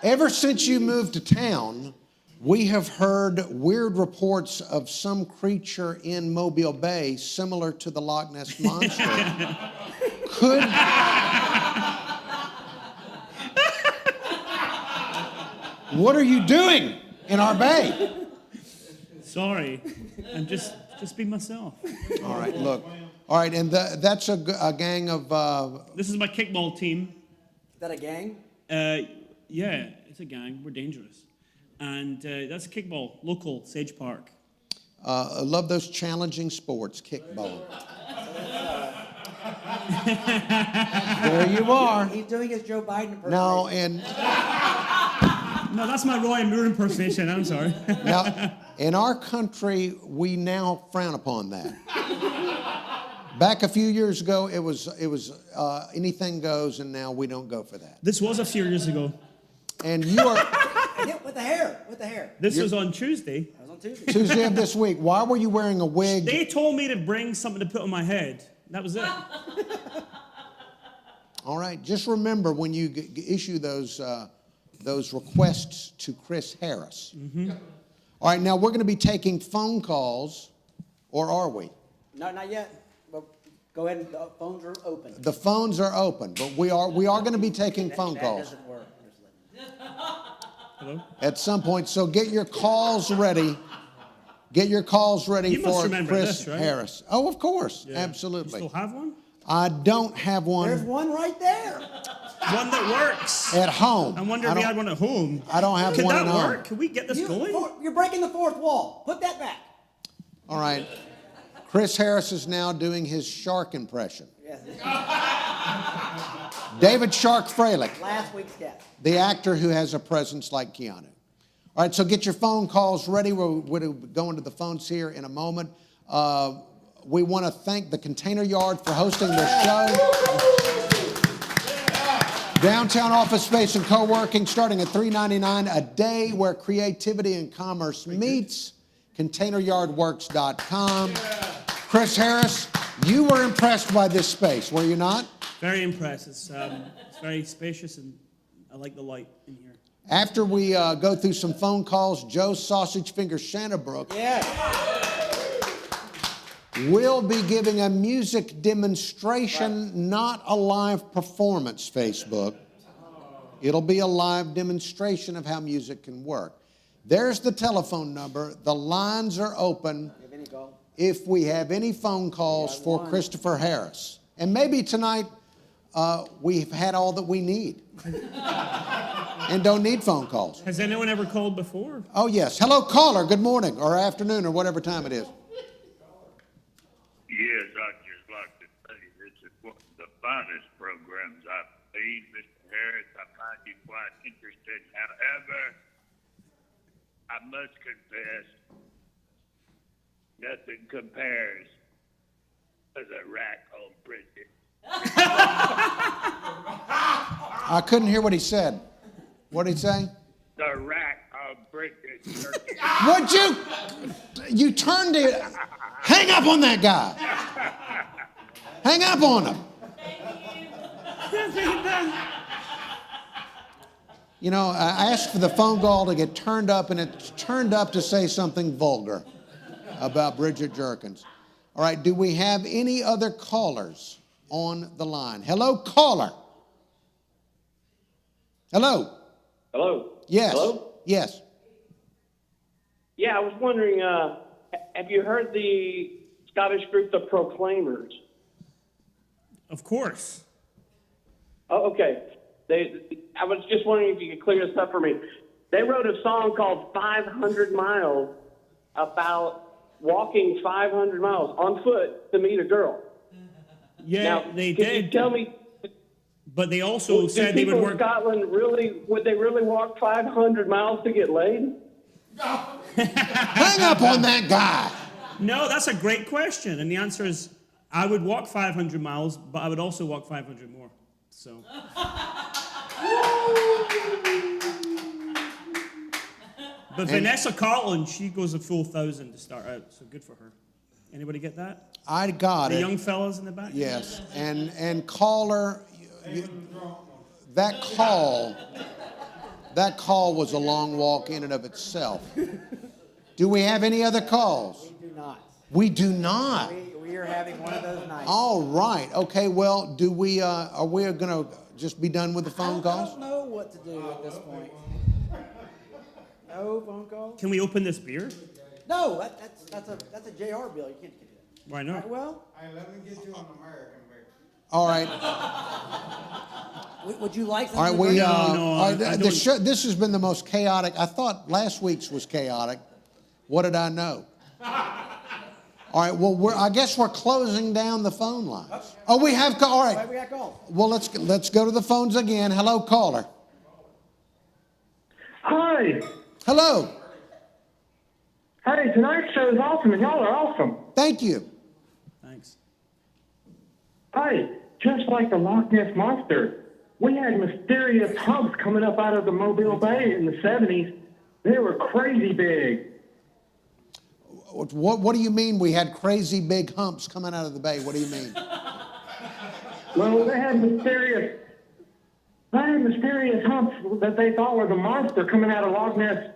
Ever since you moved to town, we have heard weird reports of some creature in Mobile Bay similar to the Loch Ness Monster. What are you doing in our bay? Sorry, I'm just be myself. All right, look. All right, and that's a gang of... This is my kickball team. Is that a gang? Yeah, it's a gang. We're dangerous. And that's kickball, local, Sage Park. I love those challenging sports, kickball. There you are. He's doing his Joe Biden impersonation. No, and... No, that's my Roy Moore impersonation. I'm sorry. Now, in our country, we now frown upon that. Back a few years ago, it was anything goes, and now we don't go for that. This was a few years ago. And you are... With the hair. This was on Tuesday. That was on Tuesday. Tuesday of this week. Why were you wearing a wig? They told me to bring something to put on my head. That was it. All right. Just remember when you issue those those requests to Chris Harris. All right, now we're going to be taking phone calls, or are we? No, not yet. Well, go ahead, and the phones are open. The phones are open, but we are going to be taking phone That calls doesn't work. Hello? at some point. So get your calls ready. Get your calls ready You must for remember Chris this, right? Harris. Oh, of course, You absolutely. still have one? I don't have There's one one right there. One that works. at home. I wonder if we had one at home. I don't have Could one that at home. work? Can we get this going? You're breaking the fourth wall. Put that back. All right. Chris Harris is now doing his shark impression. Yes. David Shark Freilich, Last week's guest. the actor who has a presence like Keanu. All right, so get your phone calls ready. We'll go into the phones here in a moment. We want to thank the Container Yard for hosting this show. Downtown office space and co-working starting at $3.99 a day, where creativity and commerce meets. ContainerYardWorks.com. Chris Harris, you were impressed by this space, were you not? Very impressed. It's very spacious, and I like the light in here. After we go through some phone calls, Joe Sausage Finger Shanabrough will be giving a music demonstration, not a live performance, Facebook. It'll be a live demonstration of how music can work. There's the telephone number. The lines are open if we have any phone calls for Christopher Harris. And maybe tonight we've had all that we need and don't need phone calls. Has anyone ever called before? Oh, yes. Hello, caller. Good morning or afternoon or whatever time it is. Yes, I'd just like to say this is one of the finest programs I've seen, Mr. Harris. I find you quite interesting. However, I must confess, nothing compares to the rack on Bridgette. I couldn't hear what he said. What did he say? The rack on Bridgette. Would you turned it. Hang up on that guy. Hang up on him. You know, I asked for the phone call to get turned up, and it's turned up to say something vulgar about Bridgette Jerkins. All right, do we have any other callers on the line? Hello, caller. Hello. Hello? Yes. Hello? Yes. Yeah, I was wondering, have you heard the Scottish group, the Proclaimers? Of course. Oh, okay. I was just wondering if you could clear this up for me. They wrote a song called 500 Miles about walking 500 miles on foot to meet a girl. Yeah, Now, they could did. you tell me, But they also do said they would people in work. Scotland would they really walk 500 miles to get laid? Hang up on that guy. No, that's a great question. And the answer is I would walk 500 miles, but I would also walk 500 more. So. But Vanessa Carlin, she goes a full 1,000 to start out, so good for her. Anybody get that? I got The it. young fellas in the back? Yes, and caller, that call was a long walk in and of itself. Do we have any other calls? We do not. We do not. We are having one of those nights. All right. Okay. Well, do we? Are we going to just be done with the phone I calls? don't know what to do at this point. No phone calls? Can we open this beer? No, that's a JR bill. You can't do that. Why All not? right, well, Hey, let me get you an American beer. All right. would you like All right. something? We. No, all right, I the don't- show, this has been the most chaotic. I thought last week's was chaotic. What did I know? All right. Well, I guess we're closing down the phone lines. Oh, we have. All right. We got calls. Well, let's go to the phones again. Hello, caller. Hi. Hello. Hey, tonight's show is awesome, and y'all are awesome. Thank you. Thanks. Hey, just like the Loch Ness Monster, we had mysterious humps coming up out of the Mobile Bay in the 70s. They were crazy big. What do you mean we had crazy big humps coming out of the bay? What do you mean? Well, they had mysterious They had mysterious humps that they thought was a monster coming out of Loch Ness.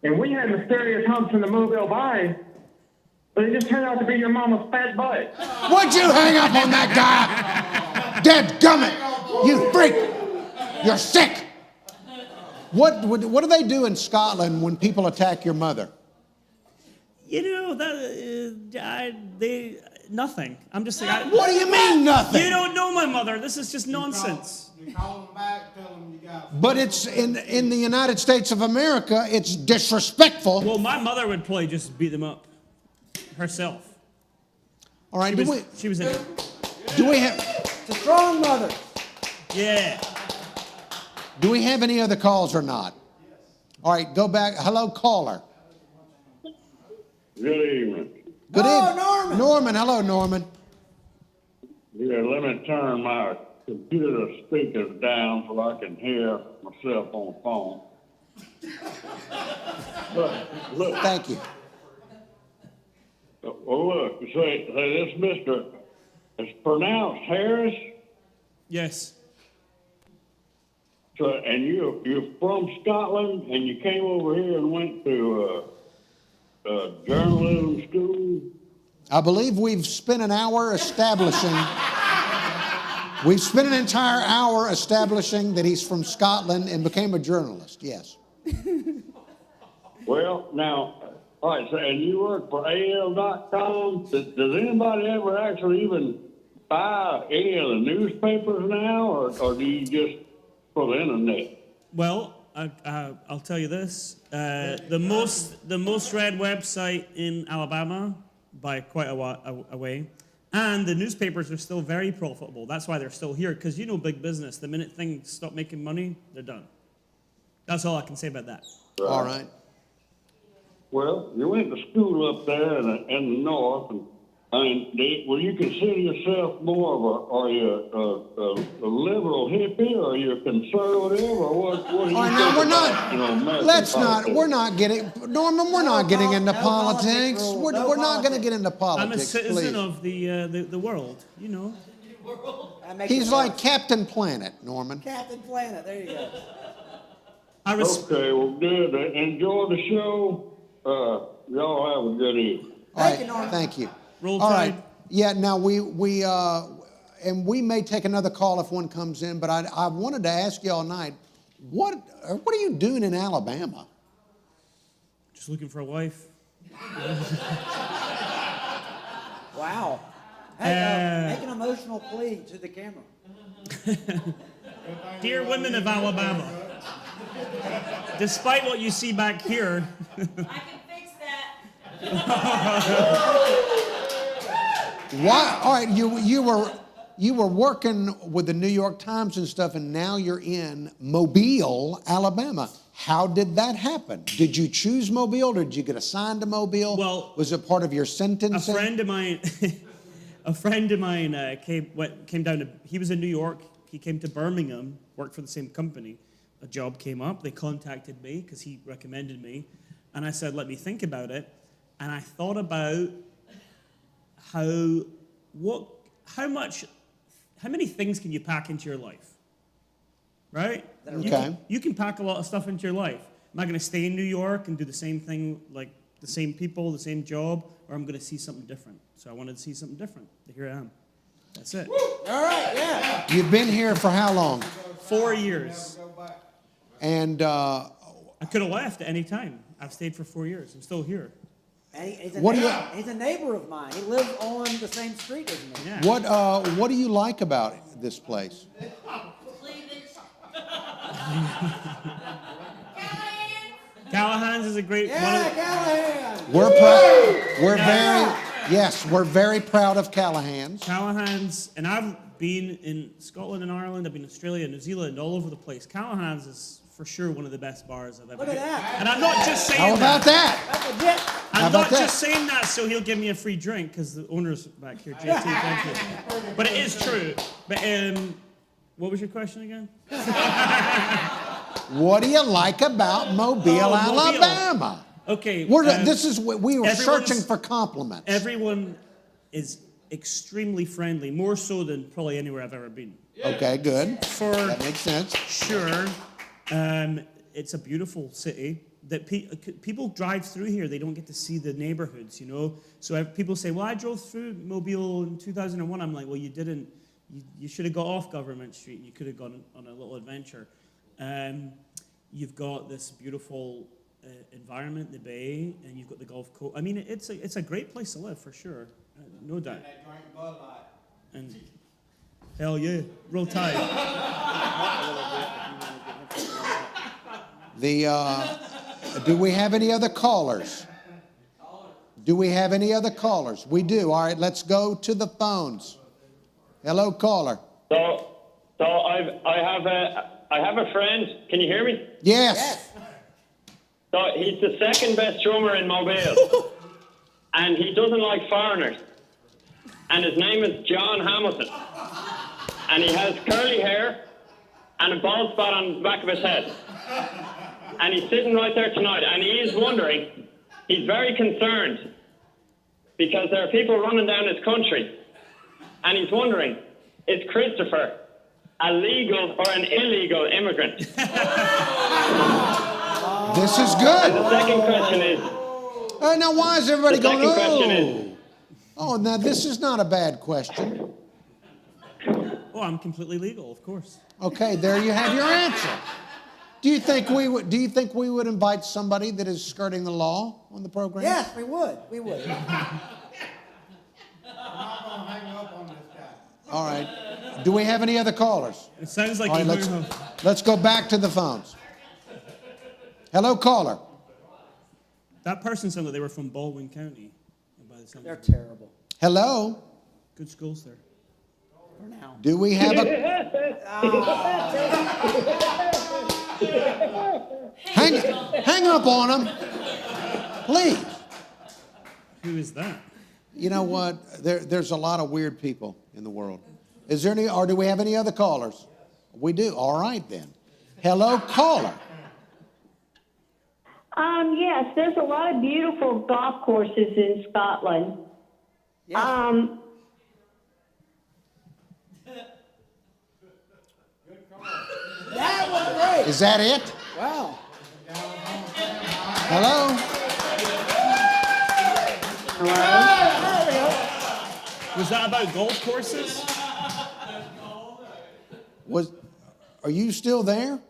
And we had mysterious humps in the Mobile Bay, but it just turned out to be your mama's fat butt. What'd you hang up on that guy? Dead gummit! You freak! You're sick! What do they do in Scotland when people attack your mother? You know, nothing. I'm just like, What do you mean, nothing? You don't know my mother. This is just nonsense. You call them back, tell them you got. But it's in the United States of America, it's disrespectful. Well, my mother would probably just beat them up herself. All right, She was in it. do we have It's a strong mother. Yeah. do we have any other calls or not? All right, go back. Hello, caller. Good evening. Good evening. Norman. Norman, hello, Norman. Yeah, let me turn my computer speakers down so I can hear myself on the phone. Look. Thank you. Well, look, say this Mr. It's pronounced Harris. Yes. So, and you're from Scotland, and you came over here and went to journalism school. I believe we've spent an hour establishing. We've spent an entire hour establishing that he's from Scotland and became a journalist. Yes. Well, now, all right. So, and you work for AL.com. Does anybody ever actually even buy any of the newspapers now, or do you just for the internet? Well, I'll tell you this: the most read website in Alabama by quite a way, and the newspapers are still very profitable. That's why they're still here, because you know, big business. The minute things stop making money, they're done. That's all I can say about that. Right. All right. Well, you went to school up there in the north, and I mean, will you consider yourself more of are you a liberal hippie, or are you a conservative, or what do you think now we're about, not. American Let's not. politics? We're not getting. Norman, we're not getting into no politics. politics, We're not going to get into politics. I'm a citizen please. of the world, you know. That makes He's it like worse. Captain Planet, Norman. Captain Planet. There you go. Okay, well, good. Enjoy the show. Y'all have a good evening. All Thank you, right, Norman. thank you. Roll All Tide. right. Yeah. Now and we may take another call if one comes in, but I wanted to ask you all night, what are you doing in Alabama? Just looking for a wife. Wow. Hey, make an emotional plea to the camera. Dear women of Alabama, despite what you see back here, I can fix that. Why? All right. You were working with the New York Times and stuff, and now you're in Mobile, Alabama. How did that happen? Did you choose Mobile, or did you get assigned to Mobile? Well, was it part of your sentencing? a friend of mine came down to. He was in New York. He came to Birmingham, worked for the same company. A job came up. They contacted me because he recommended me, and I said, "Let me think about it." And I thought about how many things can you pack into your life, right? Okay. You can pack a lot of stuff into your life. Am I going to stay in New York and do the same thing, like the same people, the same job, or I'm going to see something different? So I wanted to see something different. Here I am. That's it. All right, yeah. You've been here for how long? 4 years. And I could have left at any time. I've stayed for 4 years. I'm still here. And he's What do you- he's a neighbor of mine. He lives on the same street as me. Yeah. what do you like about this place? Callahan's is a great one. Yeah, Callahan. We're proud. We're very proud of Callahan's. Callahan's, and I've been in Scotland and Ireland. I've been in Australia, New Zealand, all over the place. Callahan's is for sure one of the best bars I've ever Look at been. that. And I'm not just saying How about that? That's legit. How I'm about not that? just saying that so he'll give me a free drink, because the owner's back here. JT, thank you. But it is true. But what was your question again? What do you like about Mobile, Mobile. Alabama? Okay. We were everyone's- searching for compliments. Everyone is extremely friendly, more so than probably anywhere I've ever been. Okay, good. That makes sense. Sure. It's a beautiful city that people drive through here. They don't get to see the neighborhoods, you know. So people say, well, I drove through Mobile in 2001. I'm like, well, you didn't. You should have got off Government Street and you could have gone on a little adventure. You've got this beautiful environment, the bay, and you've got the Gulf Coast. I mean, it's a great place to live for sure, no doubt. And they drink Bud Light. And hell yeah, roll tide. Do we have any other callers? Do we have any other callers? We do. All right, let's go to the phones. Hello, caller. So I have a friend. Can you hear me? Yes. So he's the second best drummer in Mobile, and he doesn't like foreigners. And his name is John Hamilton, and he has curly hair and a bald spot on the back of his head. And he's sitting right there tonight, and he is wondering. He's very concerned because there are people running down his country, and he's wondering, is Christopher a legal or an illegal immigrant? This is good. And the second question is... now, why is everybody the going, second question is... Oh, now this is not a bad question. Oh, I'm completely legal, of course. Okay, there you have your answer. Do you think we would invite somebody that is skirting the law on the program? Yes, we would. We would. I'm not gonna hang up on this guy. All right. Do we have any other callers? It sounds like All right, you let's go back to the phones. Hello, caller. That person sounded like they were from Baldwin County. They're terrible. Hello. Good schools there. For now. Do we have a... Hang up on him, please. Who is that? You know what? There's a lot of weird people in the world. Is there any, or do we have any other callers? We do. All right, then. Hello, caller. Yes, there's a lot of beautiful golf courses in Scotland. Yes. That was great. Is that it? Wow. Hello? Was that about golf courses? Are you still there?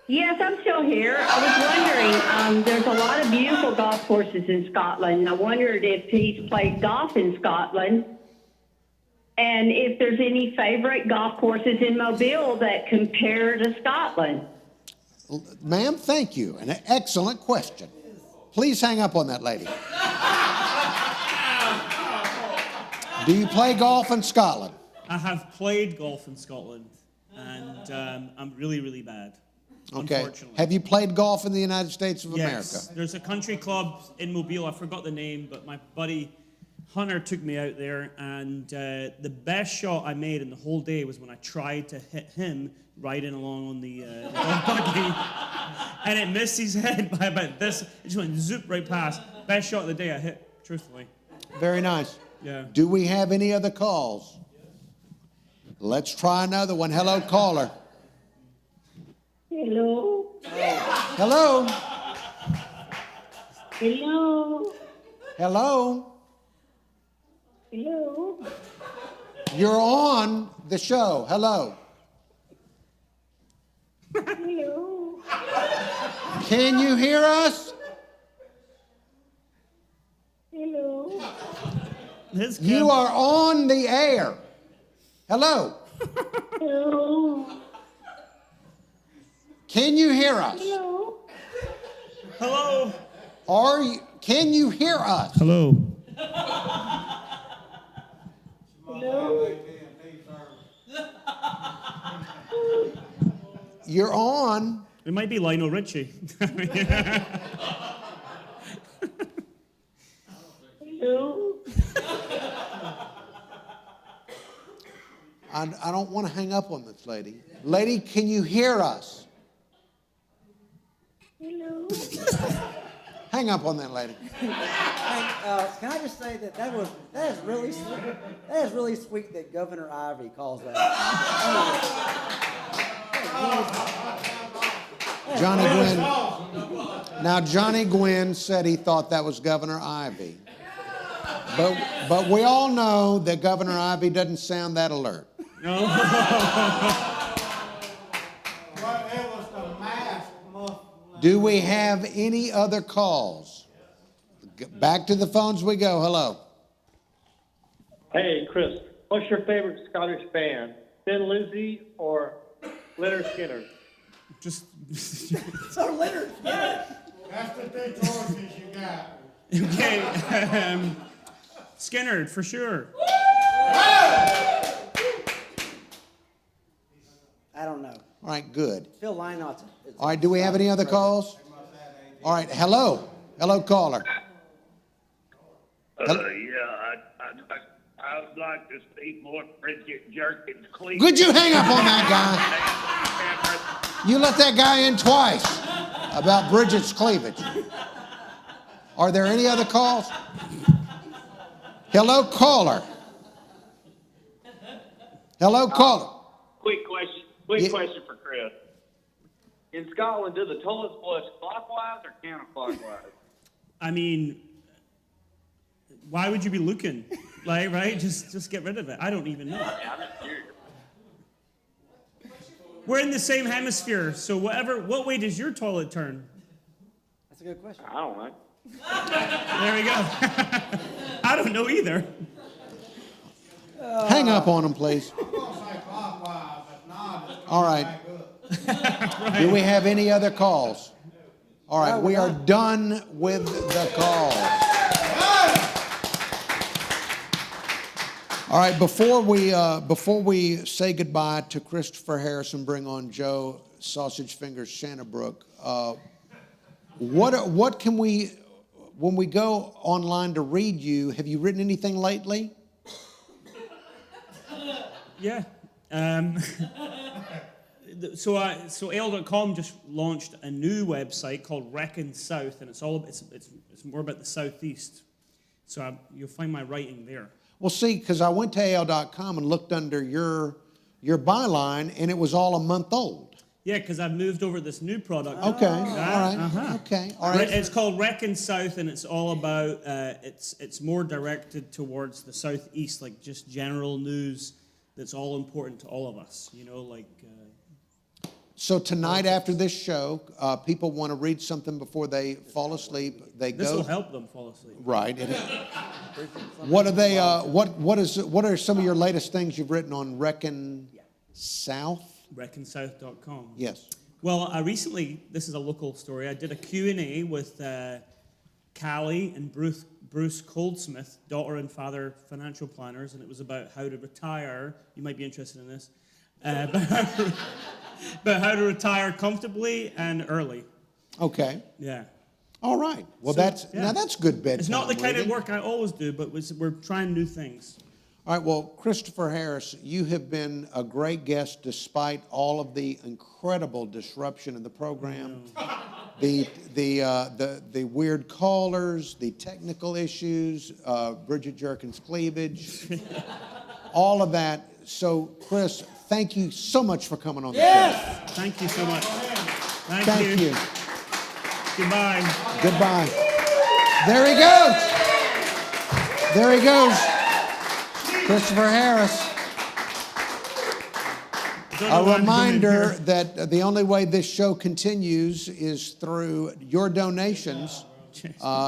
Yes, I'm still here. I was wondering, there's a lot of beautiful golf courses in Scotland. I wondered if he's played golf in Scotland and if there's any favorite golf courses in Mobile that compare to Scotland. Ma'am, thank you. An excellent question. Please hang up on that lady. Do you play golf in Scotland? I have played golf in Scotland, and I'm really, really bad. Okay. Unfortunately. Have you played golf in the United States of Yes. America? There's a country club in Mobile. I forgot the name, but my buddy Hunter took me out there, and the best shot I made in the whole day was when I tried to hit him riding along on the golf buggy, and it missed his head by about this. It just went zoop right past. Best shot of the day I hit, truthfully. Very nice. Yeah. Do we have any other calls? Let's try another one. Hello, caller. Hello. Hello. Hello. Hello. Hello. You're on the show. Hello. Hello. Can you hear us? Hello. You are on the air. Hello. Hello. Can you hear us? Hello. Hello. Can you hear us? Hello. Hello. You're on. It might be Lionel Richie. Hello. I don't want to hang up on this lady. Lady, can you hear us? Hello. Hang up on that lady. Hey, can I just say that is really sweet. That is really sweet that Governor Ivy calls that. Johnny Gwin. Now, Johnny Gwin said he thought that was Governor Ivy. But we all know that Governor Ivy doesn't sound that alert. But it was the mask muffler. Do we have any other calls? Back to the phones we go. Hello. Hey, Chris, what's your favorite Scottish band? Thin Lizzy or Leonard Skinner? Just. So Leonard Skinner. That's the two choices you got. Okay. Skinner, for sure. I don't know. All right, good. Phil Lynott. All right, do we have any other calls? All right, hello. Hello, caller. Yeah, I would like to see more Bridgette Jerkins clean. Could you hang up on that guy? You let that guy in twice about Bridgette's cleavage. Are there any other calls? Hello, caller. Hello, caller. Quick question for Chris. In Scotland, do the toilets flush clockwise or counterclockwise? I mean, why would you be looking? Like, right? Just get rid of it. I don't even know. I'm just curious. We're in the same hemisphere, so what way does your toilet turn? That's a good question. I don't know. There we go. I don't know either. Hang up on him, please. All right. Right. Do we have any other calls? All right, we are done with the calls. All right, before we say goodbye to Christopher Harress and bring on Joe Sausage Fingers Shanabrough, what can we, when we go online to read you, have you written anything lately? Yeah. So AL.com just launched a new website called Reckon South, and it's more about the Southeast. So you'll find my writing there. Well, see, because I went to AL.com and looked under your byline, and it was all a month old. Yeah, because I've moved over this new product. Okay, all right. Okay, all right. It's called Reckon South, and it's all about it's more directed towards the Southeast, like just general news that's all important to all of us. You know, like. So tonight after this show, people want to read something before they fall asleep. This will help them fall asleep. Right. What are they? What are some of your latest things you've written on Reckon South? ReckonSouth.com. Yes. Well, I recently, this is a local story, I did a Q&A with Callie and Bruce Goldsmith, daughter and father financial planners, and it was about how to retire. You might be interested in this. About how to retire comfortably and early. Okay. Yeah. All right. Well, So, now that's good bedtime. It's not the kind of reading. work I always do, but we're trying new things. All right. Well, Christopher Harress, you have been a great guest despite all of the incredible disruption in the program, the weird callers, the technical issues, Bridgette Jerkins' cleavage, all of that. So, Chris, thank you so much for coming on the show. Thank you so much. Thank you. Goodbye. Goodbye. There he goes. There he goes. Christopher Harress. A reminder that the only way this show continues is through your donations.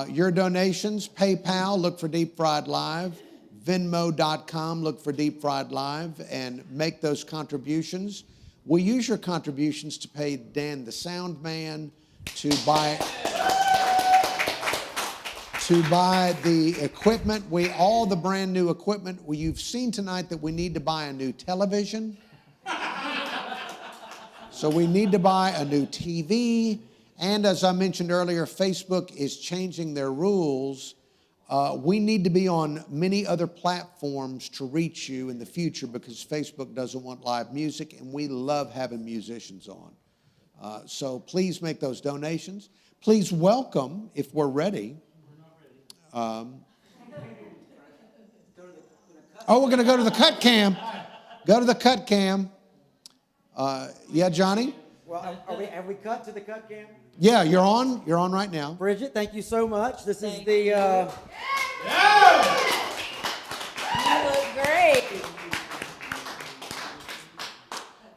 Your donations, PayPal, look for Deep Fried Live. Venmo.com, look for Deep Fried Live, and make those contributions. We use your contributions to pay Dan the sound man, to buy the equipment. All the brand new equipment. You've seen tonight that we need to buy a new television. So we need to buy a new TV. And as I mentioned earlier, Facebook is changing their rules. We need to be on many other platforms to reach you in the future because Facebook doesn't want live music, and we love having musicians on. So please make those donations. Please welcome, if we're ready. We're going to go to the cut cam. Go to the cut cam. Yeah, Johnny? Well, have we cut to the cut cam? Yeah, you're on. You're on right now. Bridgette, thank you so much. This is the... You look great.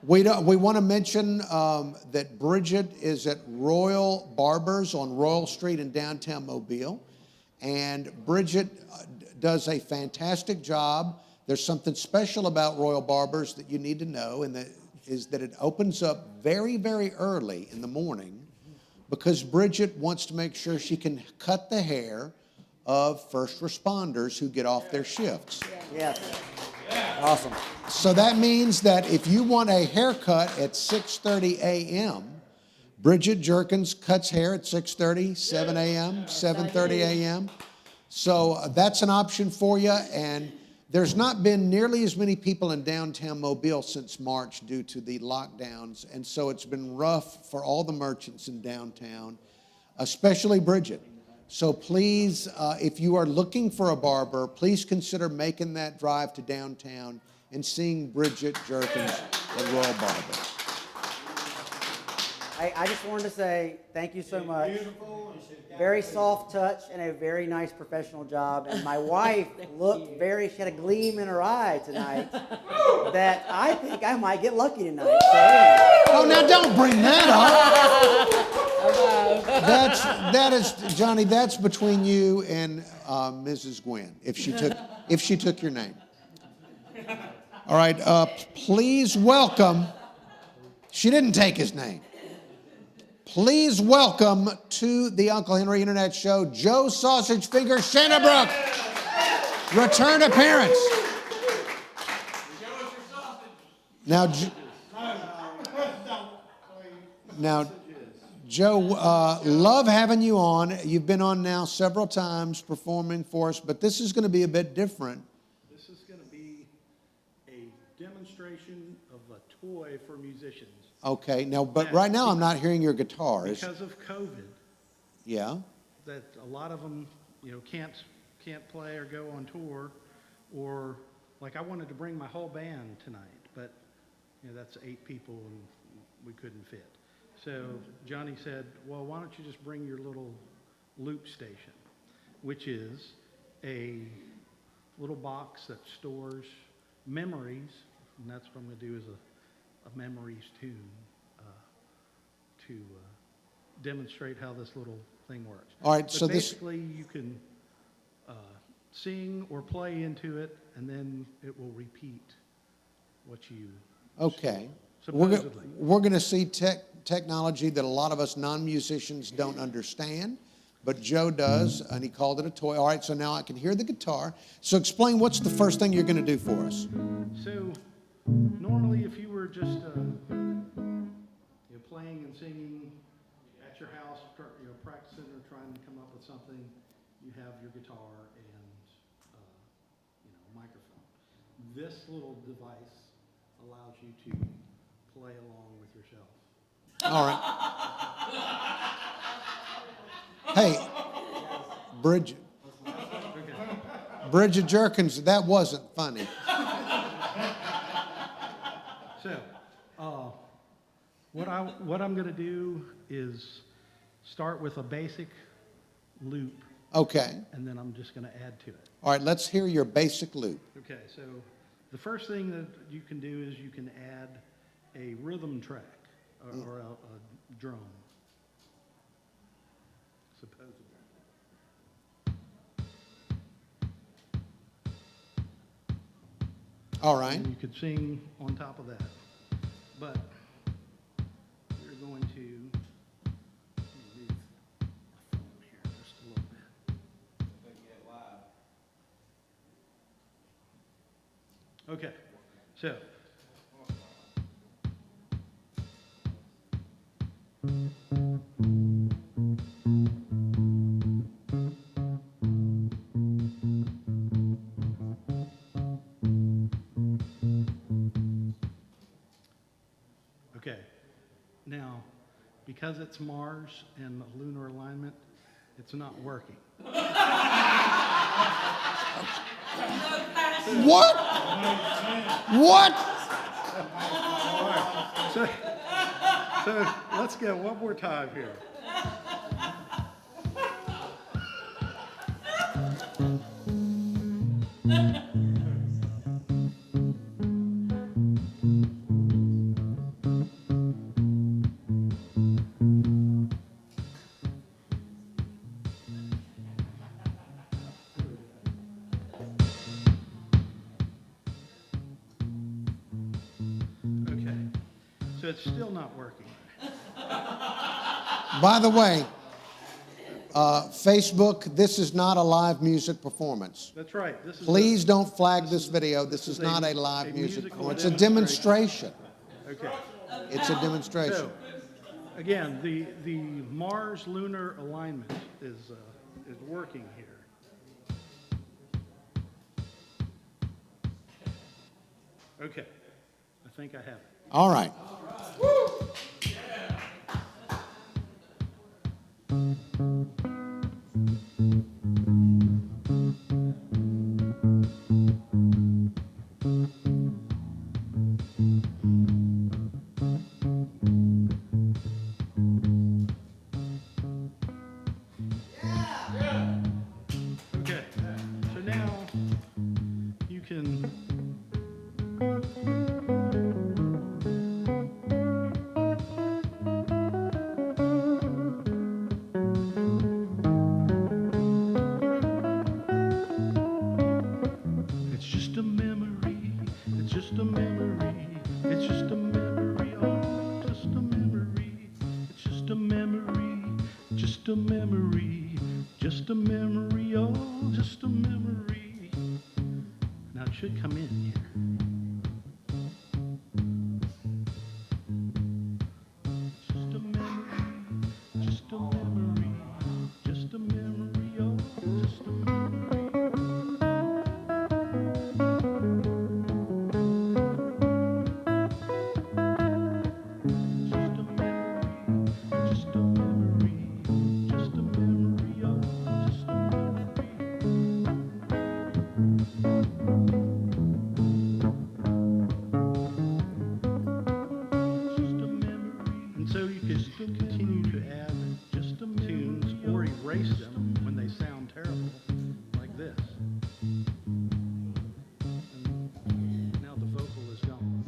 We want to mention that Bridgette is at Royal Barbers on Royal Street in downtown Mobile. And Bridgette does a fantastic job. There's something special about Royal Barbers that you need to know, and that is that it opens up very, very early in the morning because Bridgette wants to make sure she can cut the hair of first responders who get off their shifts. Yes. Awesome. So that means that if you want a haircut at 6:30 a.m., Bridgette Jerkins cuts hair at 6:30, 7 a.m., 7:30 a.m. So that's an option for you. And there's not been nearly as many people in downtown Mobile since March due to the lockdowns. And so it's been rough for all the merchants in downtown, especially Bridgette. So please, if you are looking for a barber, please consider making that drive to downtown and seeing Bridgette Jerkins at Royal Barber. I just wanted to say thank you so much. Very soft touch and a very nice professional job. And my wife looked she had a gleam in her eye tonight that I think I might get lucky tonight. So, oh, now don't bring that up. That is, Johnny, that's between you and Mrs. Gwin, if she took your name. All right, please welcome, she didn't take his name. Please welcome to the Uncle Henry Internet Show, Joe Sausage Finger Shanabrough. Return appearance. Now, Joe, love having you on. You've been on now several times performing for us, but this is going to be a bit different. This is going to be a demonstration of a toy for musicians. Okay, now, but right now I'm not hearing your guitar. Because of COVID. Yeah. That a lot of them, can't play or go on tour, or like I wanted to bring my whole band tonight, but that's 8 people and we couldn't fit. So Johnny said, well, why don't you just bring your little loop station, which is a little box that stores memories, and that's what I'm going to do is a memories tune to demonstrate how this little thing works. All right, but so basically you can sing or play into it, and then it will repeat what you Okay. supposedly. We're going to see technology that a lot of us non-musicians don't understand, but Joe does, and he called it a toy. All right, so now I can hear the guitar. So explain what's the first thing you're going to do for us. So normally if you were just playing and singing at your house, practicing or trying to come up with something, you have your guitar and a microphone. This little device allows you to play along with yourself. All right. Hey, Bridgette Jerkins, that wasn't funny. So, what I'm going to do is start with a basic loop. Okay. And then I'm just going to add to it. All right, let's hear your basic loop. Okay, so the first thing that you can do is you can add a rhythm track or a drum, supposedly. All right. And you could sing on top of that. But we're going to move my phone here just a little bit. Okay, so. Okay, now because it's Mars and the lunar alignment, it's not working. What? What? All right. So let's go one more time here. So it's still not working. By the way, Facebook, this is not a live music performance. That's right. Please don't flag this video. This is not a live music performance. It's a demonstration. Okay. It's a demonstration. So, again, the Mars lunar alignment is working here. Okay. I think I have it. All right. Okay. So now you can It's just a memory. It's just a memory. It's just a memory. Oh, just a memory. It's just a memory. Just a memory. Just a memory. Oh, just a memory. Now it should come in here. Just a memory. Just a memory. Just a memory. Oh, just a memory. And so you can still continue to add just the tunes or erase them when they sound terrible, like this. And now the vocal is gone.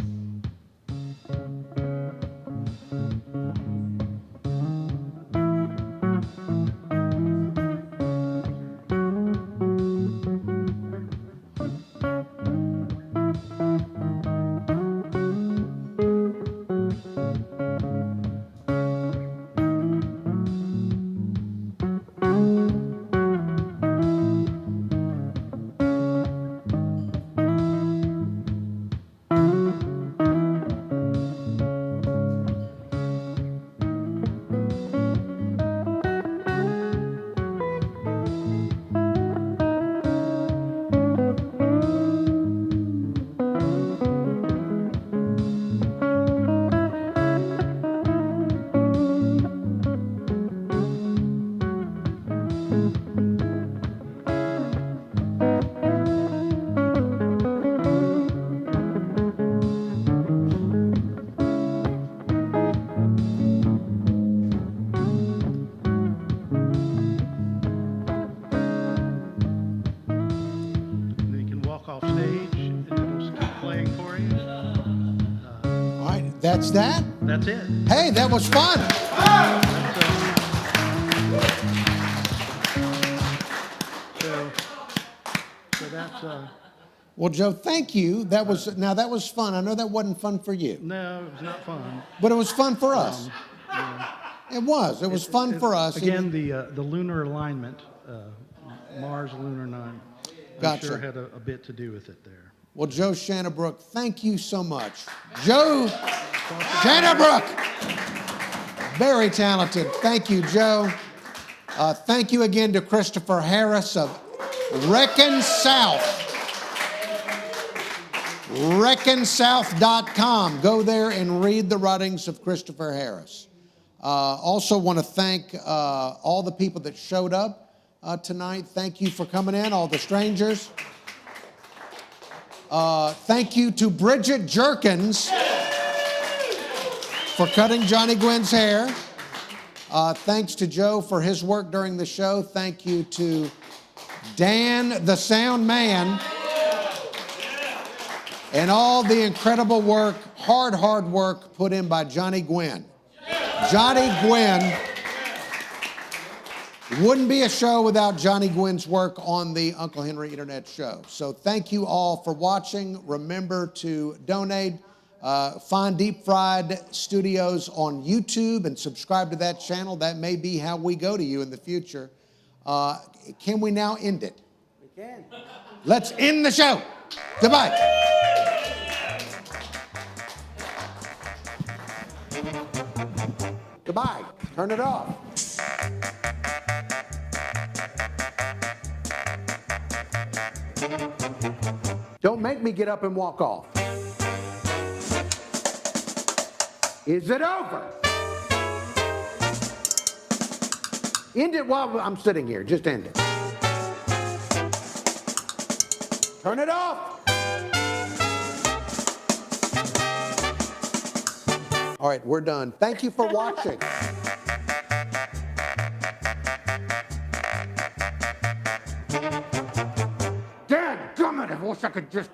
And then you can walk off stage and it'll keep playing for you. All right, that's that? That's it. Hey, that was fun. So that's Well, Joe, thank you. That was fun. I know that wasn't fun for you, no, it's not fun. but it was fun for us. It was. It was fun for us. Again, the lunar alignment, Mars lunar 9, I'm Gotcha. sure had a bit to do with it there. Well, Joe Shanabrough, thank you so much. Joe Shanabrough, very talented. Thank you, Joe. Thank you again to Christopher Harress of ReckonSouth.com. Go there and read the writings of Christopher Harress. Also want to thank all the people that showed up tonight. Thank you for coming in, all the strangers. Thank you to Bridgette Jerkins for cutting Johnny Gwin's hair. Thanks to Joe for his work during the show. Thank you to Dan, the sound man, and all the incredible work, hard work put in by Johnny Gwin. Johnny Gwin wouldn't be a show without Johnny Gwin's work on the Uncle Henry Internet Show. So thank you all for watching. Remember to donate. Find Deep Fried Studios on YouTube and subscribe to that channel. That may be how we go to you in the future. Can we now end it? We can. Let's end the show. Goodbye. Goodbye. Turn it off. Don't make me get up and walk off. Is it over? End it while I'm sitting here. Just end it. Turn it off. All right, we're done. Thank you for watching. Dadgummit, I wish I could just...